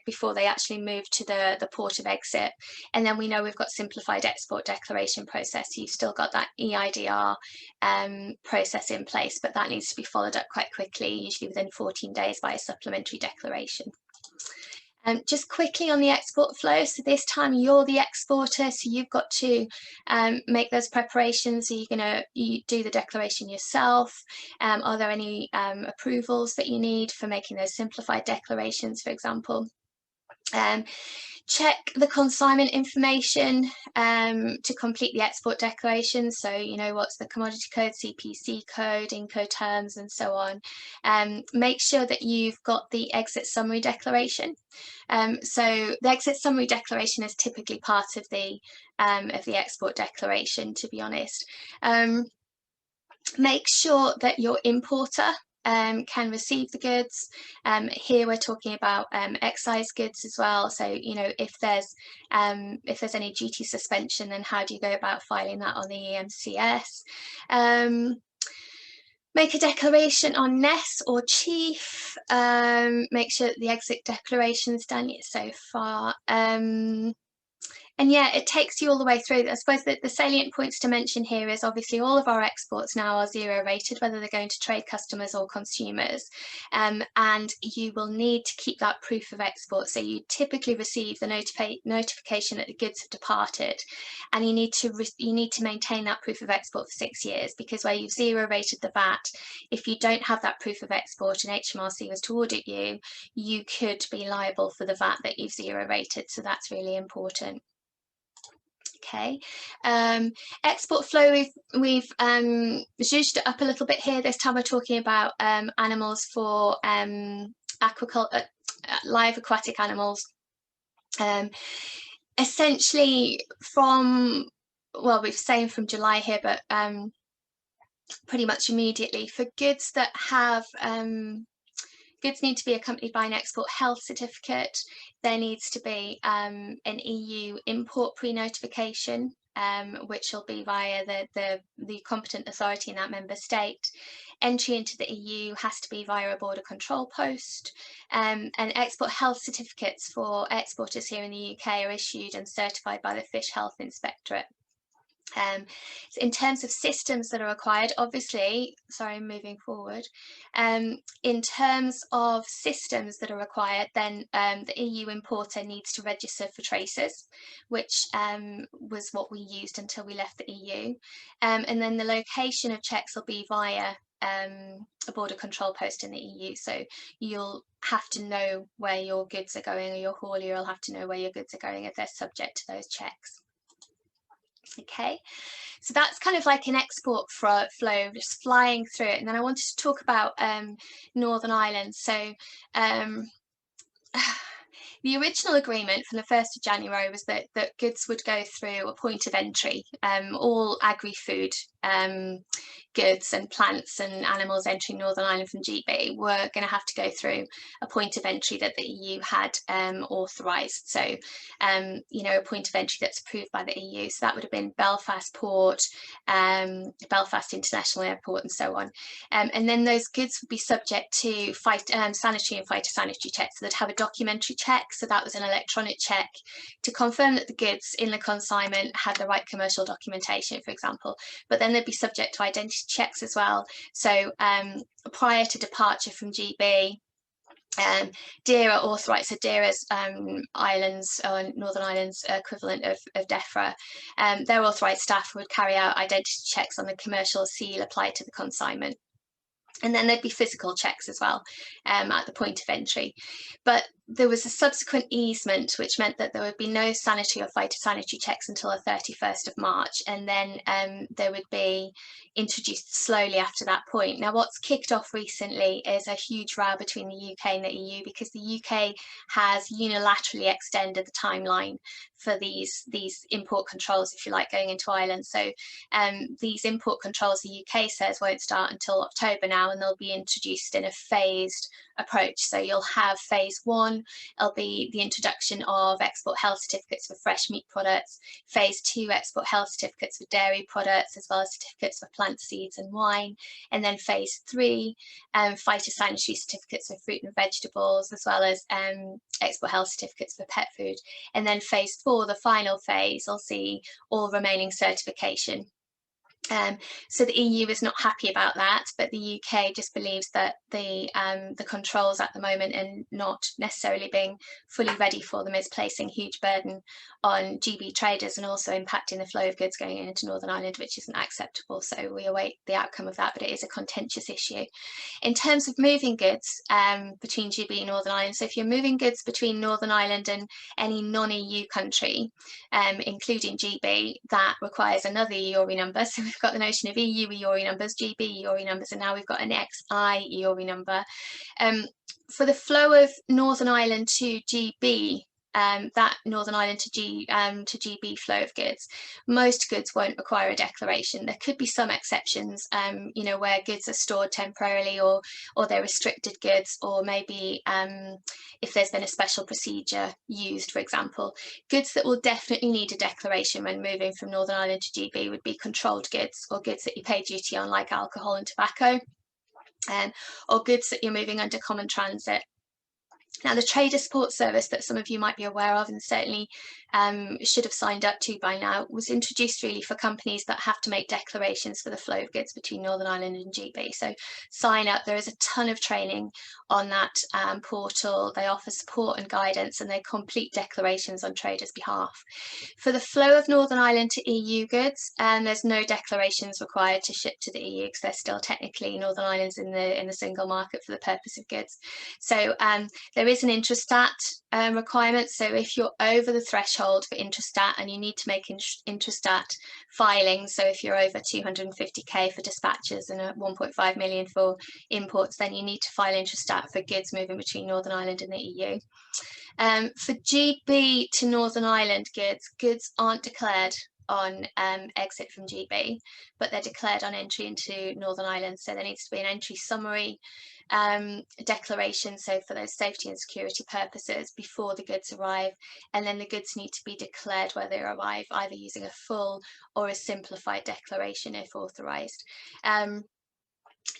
before they actually move to the port of exit. And then we know we've got simplified export declaration process. You've still got that EIDR process in place, but that needs to be followed up quite quickly, usually within 14 days by a supplementary declaration. Just quickly on the export flow, so this time you're the exporter, so you've got to make those preparations. So you do the declaration yourself. Are there any approvals that you need for making those simplified declarations, for example? Check the consignment information to complete the export declaration. So, what's the commodity code, CPC code, Incoterms, and so on. Make sure that you've got the exit summary declaration. So the exit summary declaration is typically part of the export declaration, to be honest. Make sure that your importer can receive the goods. Here we're talking about excise goods as well. So if there's any duty suspension, then how do you go about filing that on the EMCS? Make a declaration on NES or Chief. Make sure that the exit declaration's done so far. And yeah, it takes you all the way through. I suppose that the salient points to mention here is obviously all of our exports now are zero rated, whether they're going to trade customers or consumers. And you will need to keep that proof of export. So you typically receive the notification that the goods have departed, and you need to maintain that proof of export for 6 years, because where you've zero rated the VAT, if you don't have that proof of export and HMRC was to audit you, you could be liable for the VAT that you've zero rated. So that's really important. Okay, export flow, we've zhuzhed it up a little bit here. This time we're talking about animals for aquaculture, live aquatic animals. Essentially from, well, we've saying from July here, but pretty much immediately for goods that have goods need to be accompanied by an export health certificate. There needs to be an EU import pre-notification, which will be via the competent authority in that member state. Entry into the EU has to be via a border control post, and export health certificates for exporters here in the UK are issued and certified by the Fish Health Inspectorate. So in terms of systems that are required, obviously, sorry, moving forward, in terms of systems that are required, then the EU importer needs to register for traces, which was what we used until we left the EU. And then the location of checks will be via a border control post in the EU. So you'll have to know where your goods are going, or your haulier will have to know where your goods are going if they're subject to those checks. Okay, so that's kind of like an export flow, just flying through it. And then I wanted to talk about Northern Ireland. So the original agreement from the 1st of January was that goods would go through a point of entry. All agri-food goods and plants and animals entering Northern Ireland from GB were going to have to go through a point of entry that the EU had authorised. So, you know, a point of entry that's approved by the EU. So that would have been Belfast Port, Belfast International Airport, and so on. And then those goods would be subject to sanitary and phytosanitary checks. So they'd have a documentary check. So that was an electronic check to confirm that the goods in the consignment had the right commercial documentation, for example. But then they'd be subject to identity checks as well. So prior to departure from GB, DERA authorised, so DERA's islands, or Northern Ireland's equivalent of DEFRA, their authorised staff would carry out identity checks on the commercial seal applied to the consignment. And then there'd be physical checks as well at the point of entry. But there was a subsequent easement, which meant that there would be no sanitary or phytosanitary checks until the 31st of March. And then they would be introduced slowly after that point. Now, what's kicked off recently is a huge row between the UK and the EU, because the UK has unilaterally extended the timeline for these import controls, if you like, going into Ireland. So these import controls, the UK says, won't start until October now, and they'll be introduced in a phased approach. So you'll have phase 1, it'll be the introduction of export health certificates for fresh meat products, phase 2, export health certificates for dairy products, as well as certificates for plant seeds and wine, and then phase 3, phytosanitary certificates for fruit and vegetables, as well as export health certificates for pet food. And then phase 4, the final phase, will see all remaining certification. So the EU is not happy about that, but the UK just believes that the controls at the moment, and not necessarily being fully ready for them, is placing huge burden on GB traders and also impacting the flow of goods going into Northern Ireland, which isn't acceptable. So we await the outcome of that, but it is a contentious issue. In terms of moving goods between GB and Northern Ireland, so if you're moving goods between Northern Ireland and any non-EU country, including GB, that requires another EORI number. So we've got the notion of EU EORI numbers, GB EORI numbers, and now we've got an XI EORI number. For the flow of Northern Ireland to GB, that Northern Ireland to GB flow of goods, most goods won't require a declaration. There could be some exceptions, you know, where goods are stored temporarily, or they're restricted goods, or maybe if there's been a special procedure used, for example. Goods that will definitely need a declaration when moving from Northern Ireland to GB would be controlled goods, or goods that you pay duty on, like alcohol and tobacco, or goods that you're moving under common transit. Now, the Trader Support Service that some of you might be aware of, and certainly should have signed up to by now, was introduced really for companies that have to make declarations for the flow of goods between Northern Ireland and GB. So sign up. There is a ton of training on that portal. They offer support and guidance, and they complete declarations on traders' behalf. For the flow of Northern Ireland to EU goods, there's no declarations required to ship to the EU, because they're still technically Northern Ireland's in the single market for the purpose of goods. So there is an Intrastat requirement. So if you're over the threshold for Intrastat, and you need to make Intrastat filings, so if you're over 250k for dispatches and 1.5 million for imports, then you need to file Intrastat for goods moving between Northern Ireland and the EU. For GB to Northern Ireland goods aren't declared on exit from GB, but they're declared on entry into Northern Ireland. So there needs to be an entry summary declaration, so for those safety and security purposes, before the goods arrive, and then the goods need to be declared where they arrive, either using a full or a simplified declaration if authorised.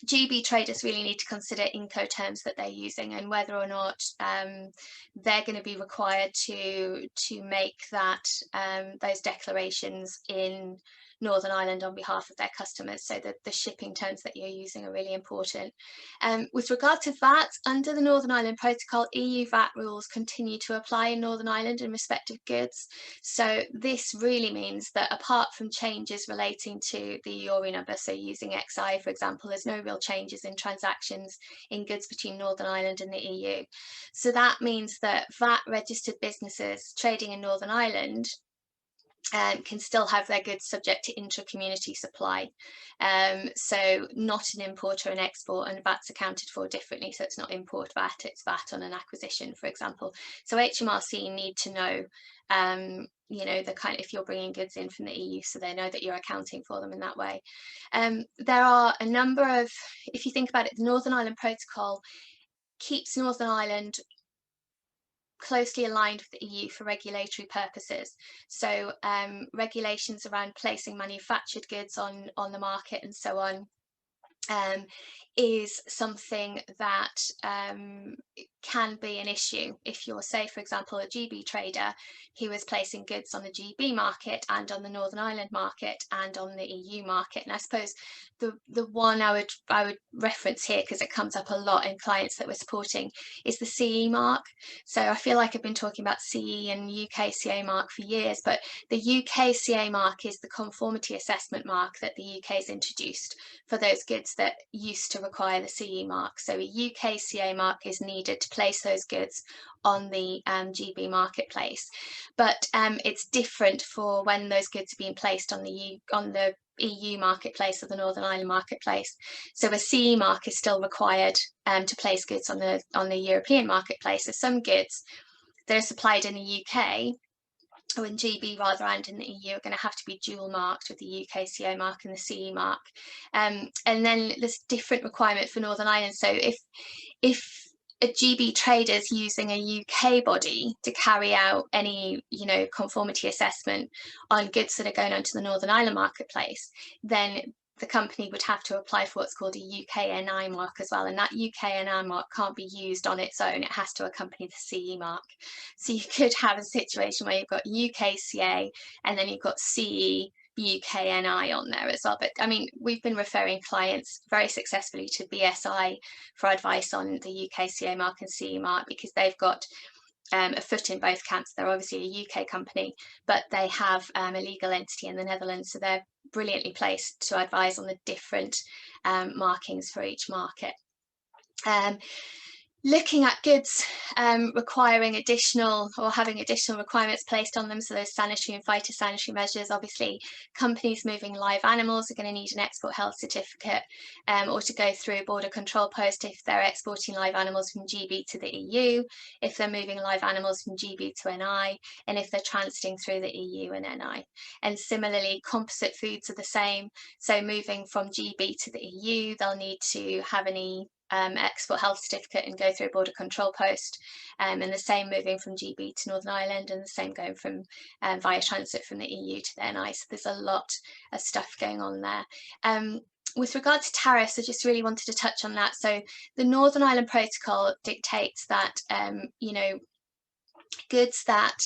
GB traders really need to consider Incoterms that they're using and whether or not they're going to be required to make that those declarations in Northern Ireland on behalf of their customers. So that the shipping terms that you're using are really important. With regard to VAT, under the Northern Ireland Protocol, EU VAT rules continue to apply in Northern Ireland in respect of goods. So this really means that apart from changes relating to the EORI number, so using XI, for example, there's no real changes in transactions in goods between Northern Ireland and the EU. So that means that VAT registered businesses trading in Northern Ireland can still have their goods subject to intra-community supply. So not an import or an export, and VAT's accounted for differently. So it's not import VAT, it's VAT on an acquisition, for example. So HMRC need to know, you know, the kind, if you're bringing goods in from the EU, so they know that you're accounting for them in that way. There are a number of, if you think about it, the Northern Ireland Protocol keeps Northern Ireland closely aligned with the EU for regulatory purposes. So regulations around placing manufactured goods on the market and so on is something that can be an issue if you're, say, for example, a GB trader who is placing goods on the GB market and on the Northern Ireland market and on the EU market. And I suppose the one I would reference here, because it comes up a lot in clients that we're supporting, is the CE mark. So I feel like I've been talking about CE and UK CA mark for years, but the UK CA mark is the conformity assessment mark that the UK has introduced for those goods that used to require the CE mark. So a UK CA mark is needed to place those goods on the GB marketplace, but it's different for when those goods are being placed on the EU marketplace or the Northern Ireland marketplace. So a CE mark is still required to place goods on the European marketplace. So some goods that are supplied in the UK, or in GB rather, and in the EU, are going to have to be dual marked with the UK CA mark and the CE mark. And then there's different requirement for Northern Ireland. So if a GB trader is using a UK body to carry out any, you know, conformity assessment on goods that are going onto the Northern Ireland marketplace, then the company would have to apply for what's called a UK NI mark as well, and that UK NI mark can't be used on its own. It has to accompany the CE mark. So you could have a situation where you've got UK CA and then you've got CE UK NI on there as well. But I mean, we've been referring clients very successfully to BSI for advice on the UK CA mark and CE mark, because they've got a foot in both camps. They're obviously a UK company, but they have a legal entity in the Netherlands, so they're brilliantly placed to advise on the different markings for each market. Looking at goods requiring additional or having additional requirements placed on them, so those sanitary and phytosanitary measures, obviously companies moving live animals are going to need an export health certificate or to go through a border control post if they're exporting live animals from GB to the EU, if they're moving live animals from GB to NI, and if they're transiting through the EU and NI. And similarly, composite foods are the same, so moving from GB to the EU, they'll need to have any export health certificate and go through a border control post, and the same moving from GB to Northern Ireland, and the same going from via transit from the EU to the NI. So there's a lot of stuff going on there. With regard to tariffs, I just really wanted to touch on that. So the Northern Ireland Protocol dictates that you know, goods that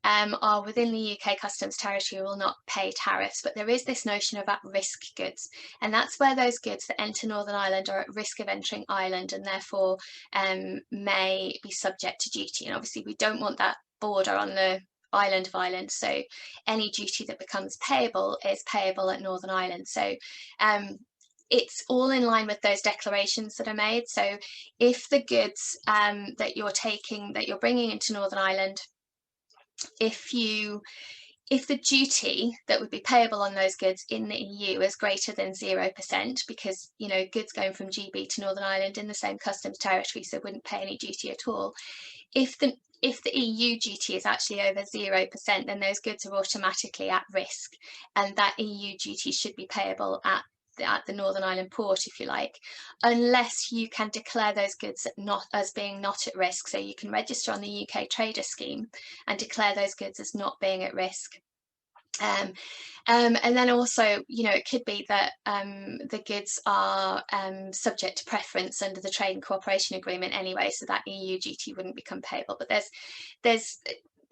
are within the UK customs territory will not pay tariffs, but there is this notion of at-risk goods, and that's where those goods that enter Northern Ireland are at risk of entering Ireland and therefore may be subject to duty. And obviously we don't want that border on the island of Ireland, so any duty that becomes payable is payable at Northern Ireland. So it's all in line with those declarations that are made. So if the goods that you're bringing into Northern Ireland, if the duty that would be payable on those goods in the EU is greater than 0%, because, you know, goods going from GB to Northern Ireland in the same customs territory, so wouldn't pay any duty at all. If the EU duty is actually over 0%, then those goods are automatically at risk, and that EU duty should be payable at the Northern Ireland port, if you like, unless you can declare those goods as being not at risk. So you can register on the UK trader scheme and declare those goods as not being at risk. And then also, you know, it could be that the goods are subject to preference under the Trade and Cooperation Agreement anyway, so that EU duty wouldn't become payable. But there's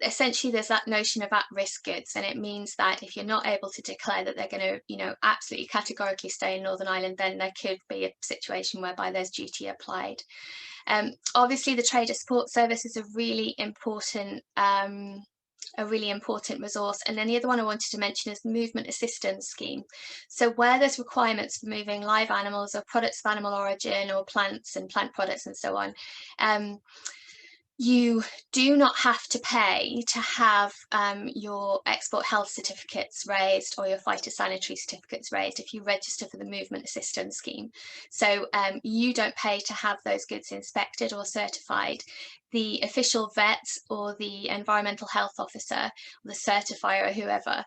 essentially there's that notion of at-risk goods, and it means that if you're not able to declare that they're going to, you know, absolutely categorically stay in Northern Ireland, then there could be a situation whereby there's duty applied. Obviously, the Trader Support Service is a really important resource. And then the other one I wanted to mention is the Movement Assistance Scheme. So where there's requirements for moving live animals or products of animal origin or plants and plant products and so on, you do not have to pay to have your export health certificates raised or your phytosanitary certificates raised if you register for the Movement Assistance Scheme. So you don't pay to have those goods inspected or certified. The official vet or the environmental health officer, or the certifier or whoever,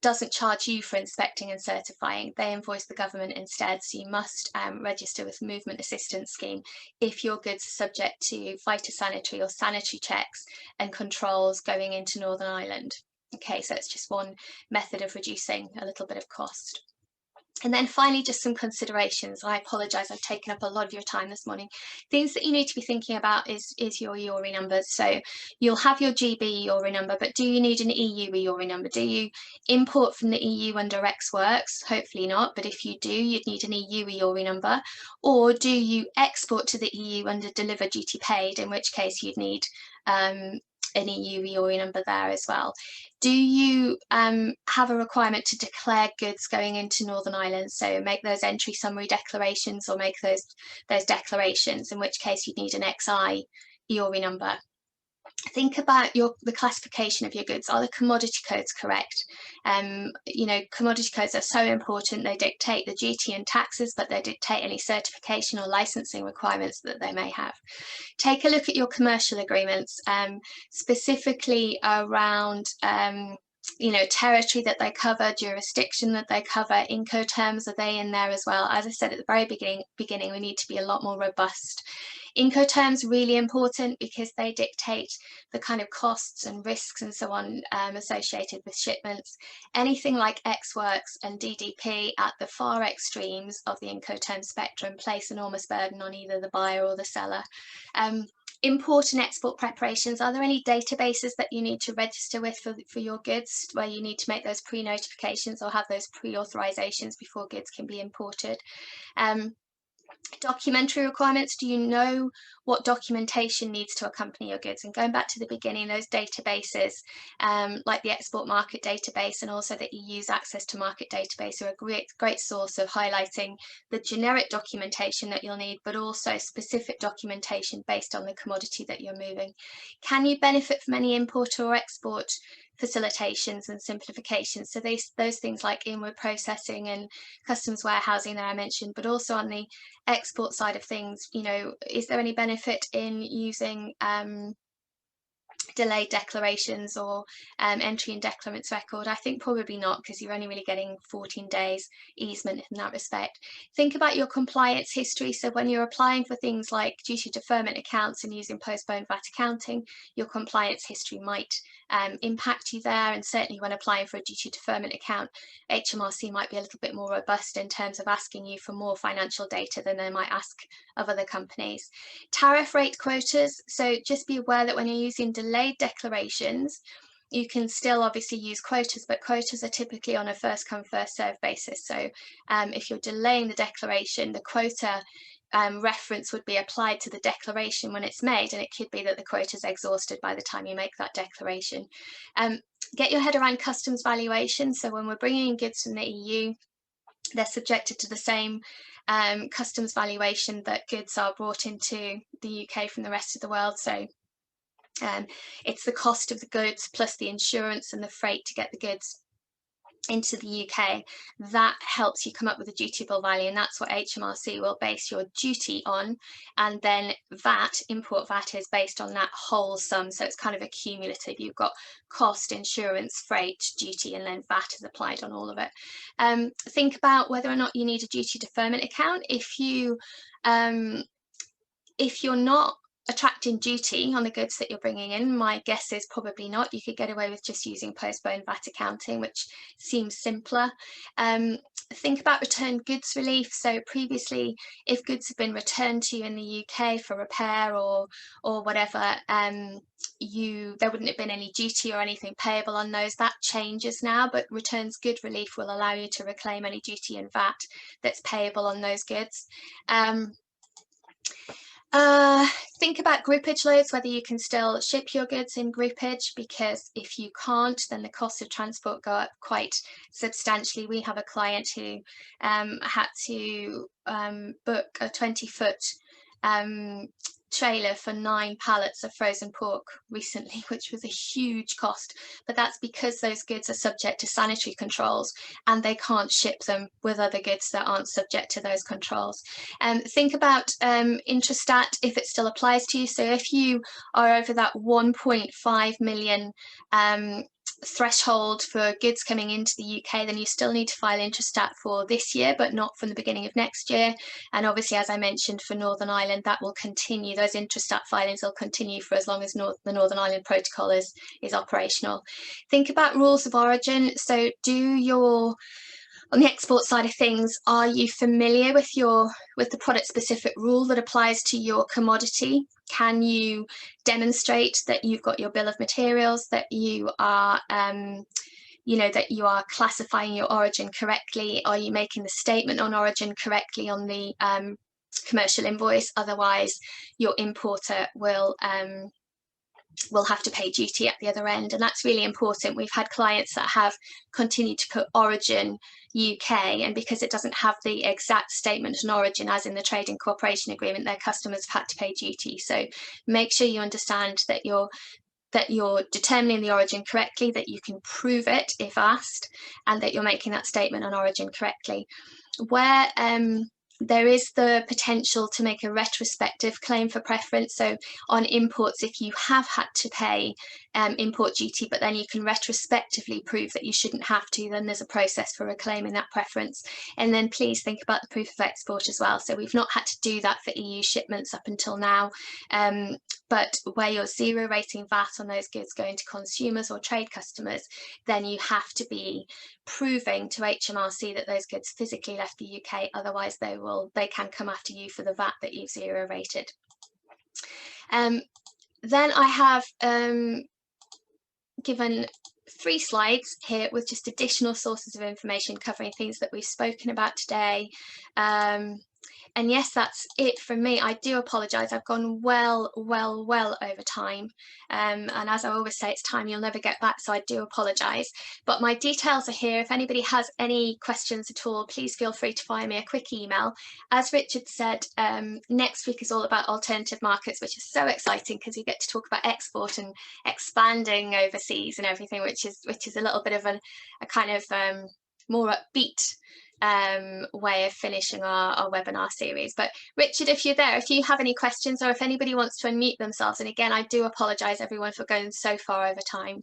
doesn't charge you for inspecting and certifying. They invoice the government instead. So you must register with the Movement Assistance Scheme if your goods are subject to phytosanitary or sanitary checks and controls going into Northern Ireland. Okay, so it's just one method of reducing a little bit of cost. And then finally, just some considerations. I apologise, I've taken up a lot of your time this morning. Things that you need to be thinking about is your EORI numbers. So you'll have your GB EORI number, but do you need an EU EORI number? Do you import from the EU under Ex Works? Hopefully not, but if you do, you'd need an EU EORI number. Or do you export to the EU under Deliver Duty Paid, in which case you'd need an EU EORI number there as well. Do you have a requirement to declare goods going into Northern Ireland? So make those entry summary declarations or make those declarations, in which case you'd need an XI EORI number. Think about the classification of your goods. Are the commodity codes correct? You know, commodity codes are so important. They dictate the duty and taxes, but they dictate any certification or licensing requirements that they may have. Take a look at your commercial agreements, specifically around you know, territory that they cover, jurisdiction that they cover, Incoterms, are they in there as well? As I said at the very beginning, we need to be a lot more robust. Incoterms really important because they dictate the kind of costs and risks and so on associated with shipments. Anything like Ex Works and DDP at the far extremes of the Incoterm spectrum place enormous burden on either the buyer or the seller. Import and export preparations. Are there any databases that you need to register with for your goods, where you need to make those pre-notifications or have those pre-authorizations before goods can be imported? Documentary requirements. Do you know what documentation needs to accompany your goods? And going back to the beginning, those databases like the Export Market Database and also the EU's Access to Market Database are a great source of highlighting the generic documentation that you'll need, but also specific documentation based on the commodity that you're moving. Can you benefit from any import or export facilitations and simplifications? So those things like inward processing and customs warehousing that I mentioned, but also on the export side of things, you know, is there any benefit in using delayed declarations or entry in declarant's record? I think probably not, because you're only really getting 14 days easement in that respect. Think about your compliance history. So when you're applying for things like duty deferment accounts and using postponed VAT accounting, your compliance history might impact you there. And certainly when applying for a duty deferment account, HMRC might be a little bit more robust in terms of asking you for more financial data than they might ask of other companies. Tariff rate quotas. So just be aware that when you're using delayed declarations, you can still obviously use quotas, but quotas are typically on a first come first serve basis. So if you're delaying the declaration, the quota reference would be applied to the declaration when it's made, and it could be that the quota is exhausted by the time you make that declaration. Get your head around customs valuation. So when we're bringing in goods from the EU, they're subjected to the same customs valuation that goods are brought into the UK from the rest of the world. So it's the cost of the goods plus the insurance and the freight to get the goods into the UK. That helps you come up with a dutiable value, and that's what HMRC will base your duty on. And then VAT, import VAT, is based on that whole sum. So it's kind of a cumulative. You've got cost, insurance, freight, duty, and then VAT is applied on all of it. Think about whether or not you need a duty deferment account. If you're not attracting duty on the goods that you're bringing in? My guess is probably not. You could get away with just using postponed VAT accounting, which seems simpler. Think about return goods relief. So previously, if goods have been returned to you in the UK for repair or whatever, there wouldn't have been any duty or anything payable on those. That changes now, but returns good relief will allow you to reclaim any duty and VAT that's payable on those goods. Think about groupage loads, whether you can still ship your goods in groupage, because if you can't, then the cost of transport go up quite substantially. We have a client who had to book a 20-foot trailer for 9 pallets of frozen pork recently, which was a huge cost, but that's because those goods are subject to sanitary controls and they can't ship them with other goods that aren't subject to those controls. Think about Intrastat, if it still applies to you. So if you are over that 1.5 million threshold for goods coming into the UK, then you still need to file Intrastat for this year, but not from the beginning of next year. And obviously, as I mentioned, for Northern Ireland, that will continue. Those Intrastat filings will continue for as long as the Northern Ireland Protocol is operational. Think about rules of origin. So on the export side of things, are you familiar with the product specific rule that applies to your commodity? Can you demonstrate that you've got your bill of materials, that you are that you are classifying your origin correctly? Are you making the statement on origin correctly on the commercial invoice? Otherwise, your importer will have to pay duty at the other end, and that's really important. We've had clients that have continued to put origin UK, and because it doesn't have the exact statement on origin as in the trading cooperation agreement, their customers have had to pay duty. So make sure you understand that you're determining the origin correctly, that you can prove it if asked, and that you're making that statement on origin correctly. Where there is the potential to make a retrospective claim for preference. So on imports, if you have had to pay import duty, but then you can retrospectively prove that you shouldn't have to, then there's a process for reclaiming that preference. And then please think about the proof of export as well. So we've not had to do that for EU shipments up until now, but where you're zero rating VAT on those goods going to consumers or trade customers, then you have to be proving to HMRC that those goods physically left the UK, otherwise they can come after you for the VAT that you've zero rated. Then I have given 3 slides here with just additional sources of information covering things that we've spoken about today. And yes, that's it from me. I do apologise. I've gone well over time. And as I always say, it's time you'll never get back, so I do apologise. But my details are here. If anybody has any questions at all, please feel free to fire me a quick email. As Richard said, next week is all about alternative markets, which is so exciting because we get to talk about export and expanding overseas and everything, which is a little bit of a kind of more upbeat way of finishing our webinar series. But Richard, if you're there, if you have any questions, or if anybody wants to unmute themselves, and again, I do apologise everyone for going so far over time.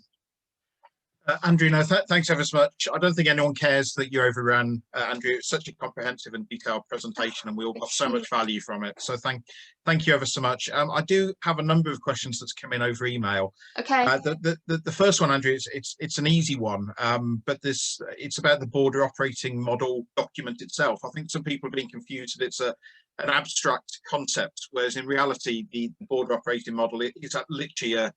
Andrew, no, thanks ever so much. I don't think anyone cares that you overran, Andrew. It's such a comprehensive and detailed presentation, and we all got so much value from it. So thank you ever so much. I do have a number of questions that's come in over email. Okay. The first one, Andrew, it's an easy one, but it's about the border operating model document itself. I think some people have been confused that it's an abstract concept, whereas in reality, the border operating model is literally a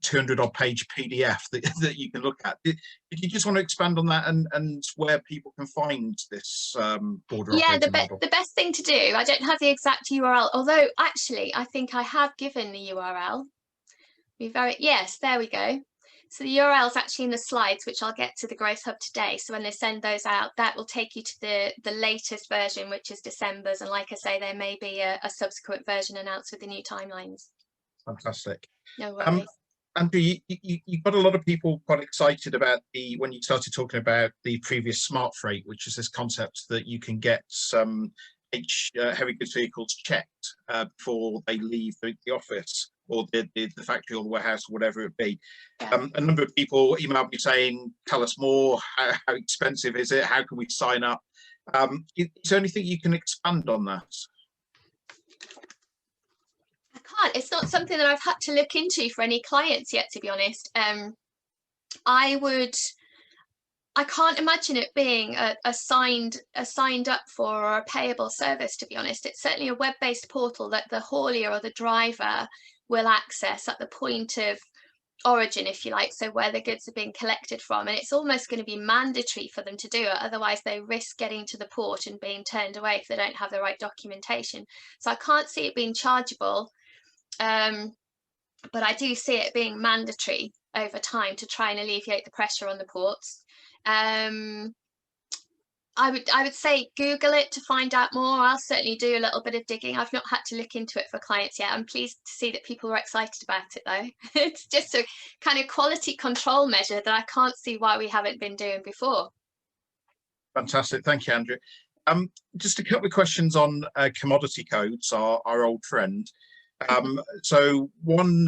200-odd page PDF that you can look at. Did you just want to expand on that and where people can find this border operating model? The best thing to do, I don't have the exact URL, although actually I think I have given the URL. Yes, there we go. So the URL is actually in the slides, which I'll get to the Growth Hub today. So when they send those out, that will take you to the latest version, which is December's. And like I say, there may be a subsequent version announced with the new timelines. Fantastic. No worries. Andrew, you got a lot of people quite excited about when you started talking about the previous smart freight, which is this concept that you can get some heavy goods vehicles checked before they leave the office or the factory or the warehouse or whatever it be. Yeah. A number of people emailed me saying, tell us more, how expensive is it, how can we sign up? Is there anything you can expand on that? I can't. It's not something that I've had to look into for any clients yet, to be honest. I can't imagine it being a signed up for or a payable service, to be honest. It's certainly a web-based portal that the haulier or the driver will access at the point of origin, if you like, so where the goods are being collected from, and it's almost going to be mandatory for them to do it, otherwise they risk getting to the port and being turned away if they don't have the right documentation. So I can't see it being chargeable, but I do see it being mandatory over time to try and alleviate the pressure on the ports. I would say Google it to find out more. I'll certainly do a little bit of digging. I've not had to look into it for clients yet. I'm pleased to see that people are excited about it though. It's just a kind of quality control measure that I can't see why we haven't been doing before. Fantastic, thank you, Andrew. Just a couple of questions on commodity codes, our old friend. So one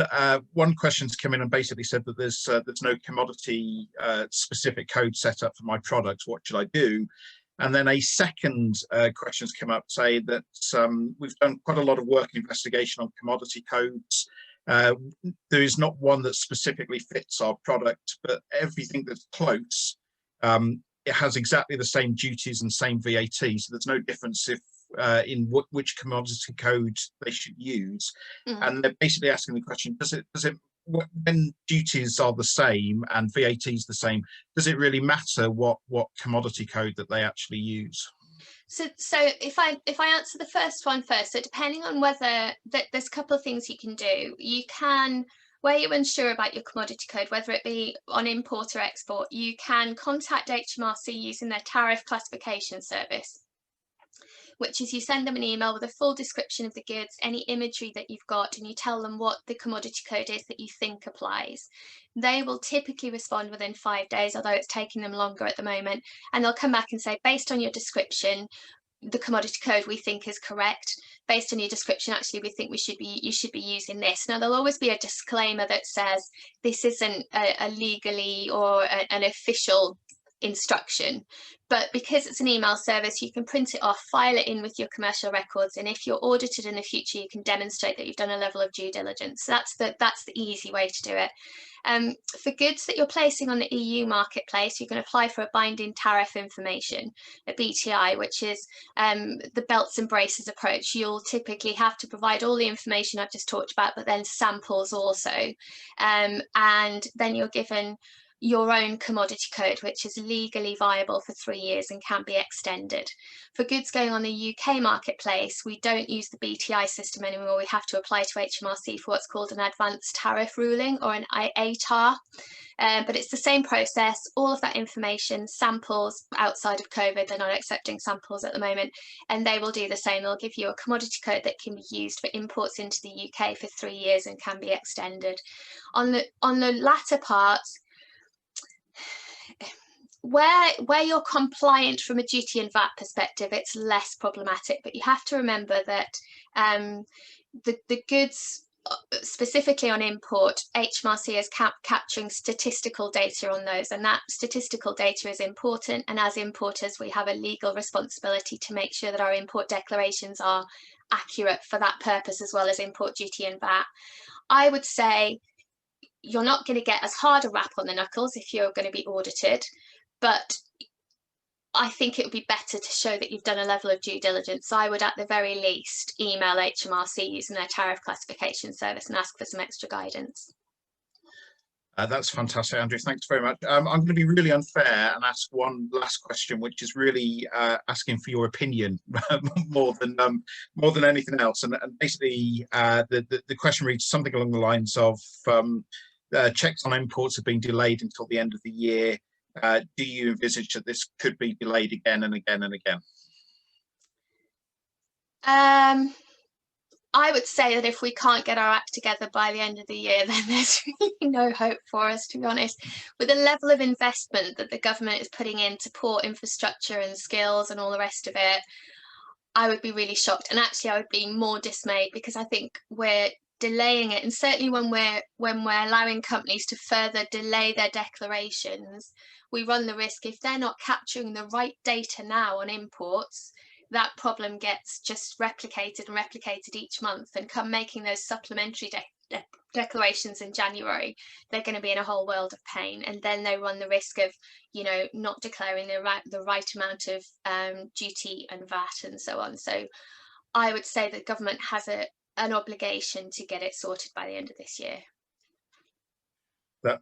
question's come in and basically said that there's no commodity specific code set up for my product. What should I do? And then a second question's come up, say that we've done quite a lot of work and investigation on commodity codes. There is not one that specifically fits our product, but everything that's close, it has exactly the same duties and same VAT. So there's no difference if in which commodity code they should use. And they're basically asking the question, does it when duties are the same and VAT is the same, does it really matter what commodity code that they actually use? So if I answer the first one first, so depending on whether there's a couple of things you can do. You can, where you're unsure about your commodity code, whether it be on import or export, you can contact HMRC using their tariff classification service, which is you send them an email with a full description of the goods, any imagery that you've got, and you tell them what the commodity code is that you think applies. They will typically respond within 5 days, although it's taking them longer at the moment, and they'll come back and say, based on your description, the commodity code we think is correct. Based on your description, actually, we think you should be using this. Now, there'll always be a disclaimer that says this isn't a legally or an official instruction, but because it's an email service, you can print it off, file it in with your commercial records, and if you're audited in the future, you can demonstrate that you've done a level of due diligence. So that's the easy way to do it. For goods that you're placing on the EU marketplace, you can apply for a binding tariff information, a BTI, which is the belts and braces approach. You'll typically have to provide all the information I've just talked about, but then samples also, and then you're given your own commodity code, which is legally viable for 3 years and can be extended. For goods going on the UK marketplace, we don't use the BTI system anymore. We have to apply to HMRC for what's called an advanced tariff ruling, or an ATAR. But it's the same process, all of that information, samples outside of COVID, they're not accepting samples at the moment, and they will do the same. They'll give you a commodity code that can be used for imports into the UK for 3 years and can be extended. On the latter part, where you're compliant from a duty and VAT perspective, it's less problematic, but you have to remember that the goods, specifically on import, HMRC is capturing statistical data on those, and that statistical data is important, and as importers we have a legal responsibility to make sure that our import declarations are accurate for that purpose, as well as import duty and VAT. I would say you're not going to get as hard a rap on the knuckles if you're going to be audited, but I think it would be better to show that you've done a level of due diligence. So I would, at the very least, email HMRC using their tariff classification service and ask for some extra guidance. That's fantastic, Andrew. Thanks very much. I'm going to be really unfair and ask one last question, which is really asking for your opinion more than anything else. And basically, the question reads something along the lines of checks on imports have been delayed until the end of the year. Do you envisage that this could be delayed again and again and again? I would say that if we can't get our act together by the end of the year, then there's really no hope for us, to be honest. With the level of investment that the government is putting into port infrastructure and skills and all the rest of it, I would be really shocked. And actually, I would be more dismayed, because I think we're delaying it. And certainly when we're allowing companies to further delay their declarations, we run the risk, if they're not capturing the right data now on imports, that problem gets just replicated and replicated each month, and come making those supplementary declarations in January, they're going to be in a whole world of pain, and then they run the risk of, you know, not declaring the right amount of duty and VAT and so on. So I would say that government has an obligation to get it sorted by the end of this year.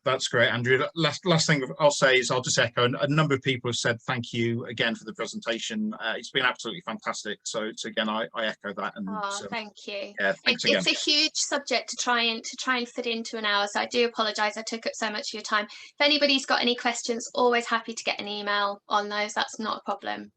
That's great, Andrew. Last thing I'll say is I'll just echo, a number of people have said thank you again for the presentation. It's been absolutely fantastic. So again, I echo that. And thank you. Yeah, thanks again. It's a huge subject to try and fit into an hour, so I do apologise I took up so much of your time. If anybody's got any questions, always happy to get an email on those. That's not a problem.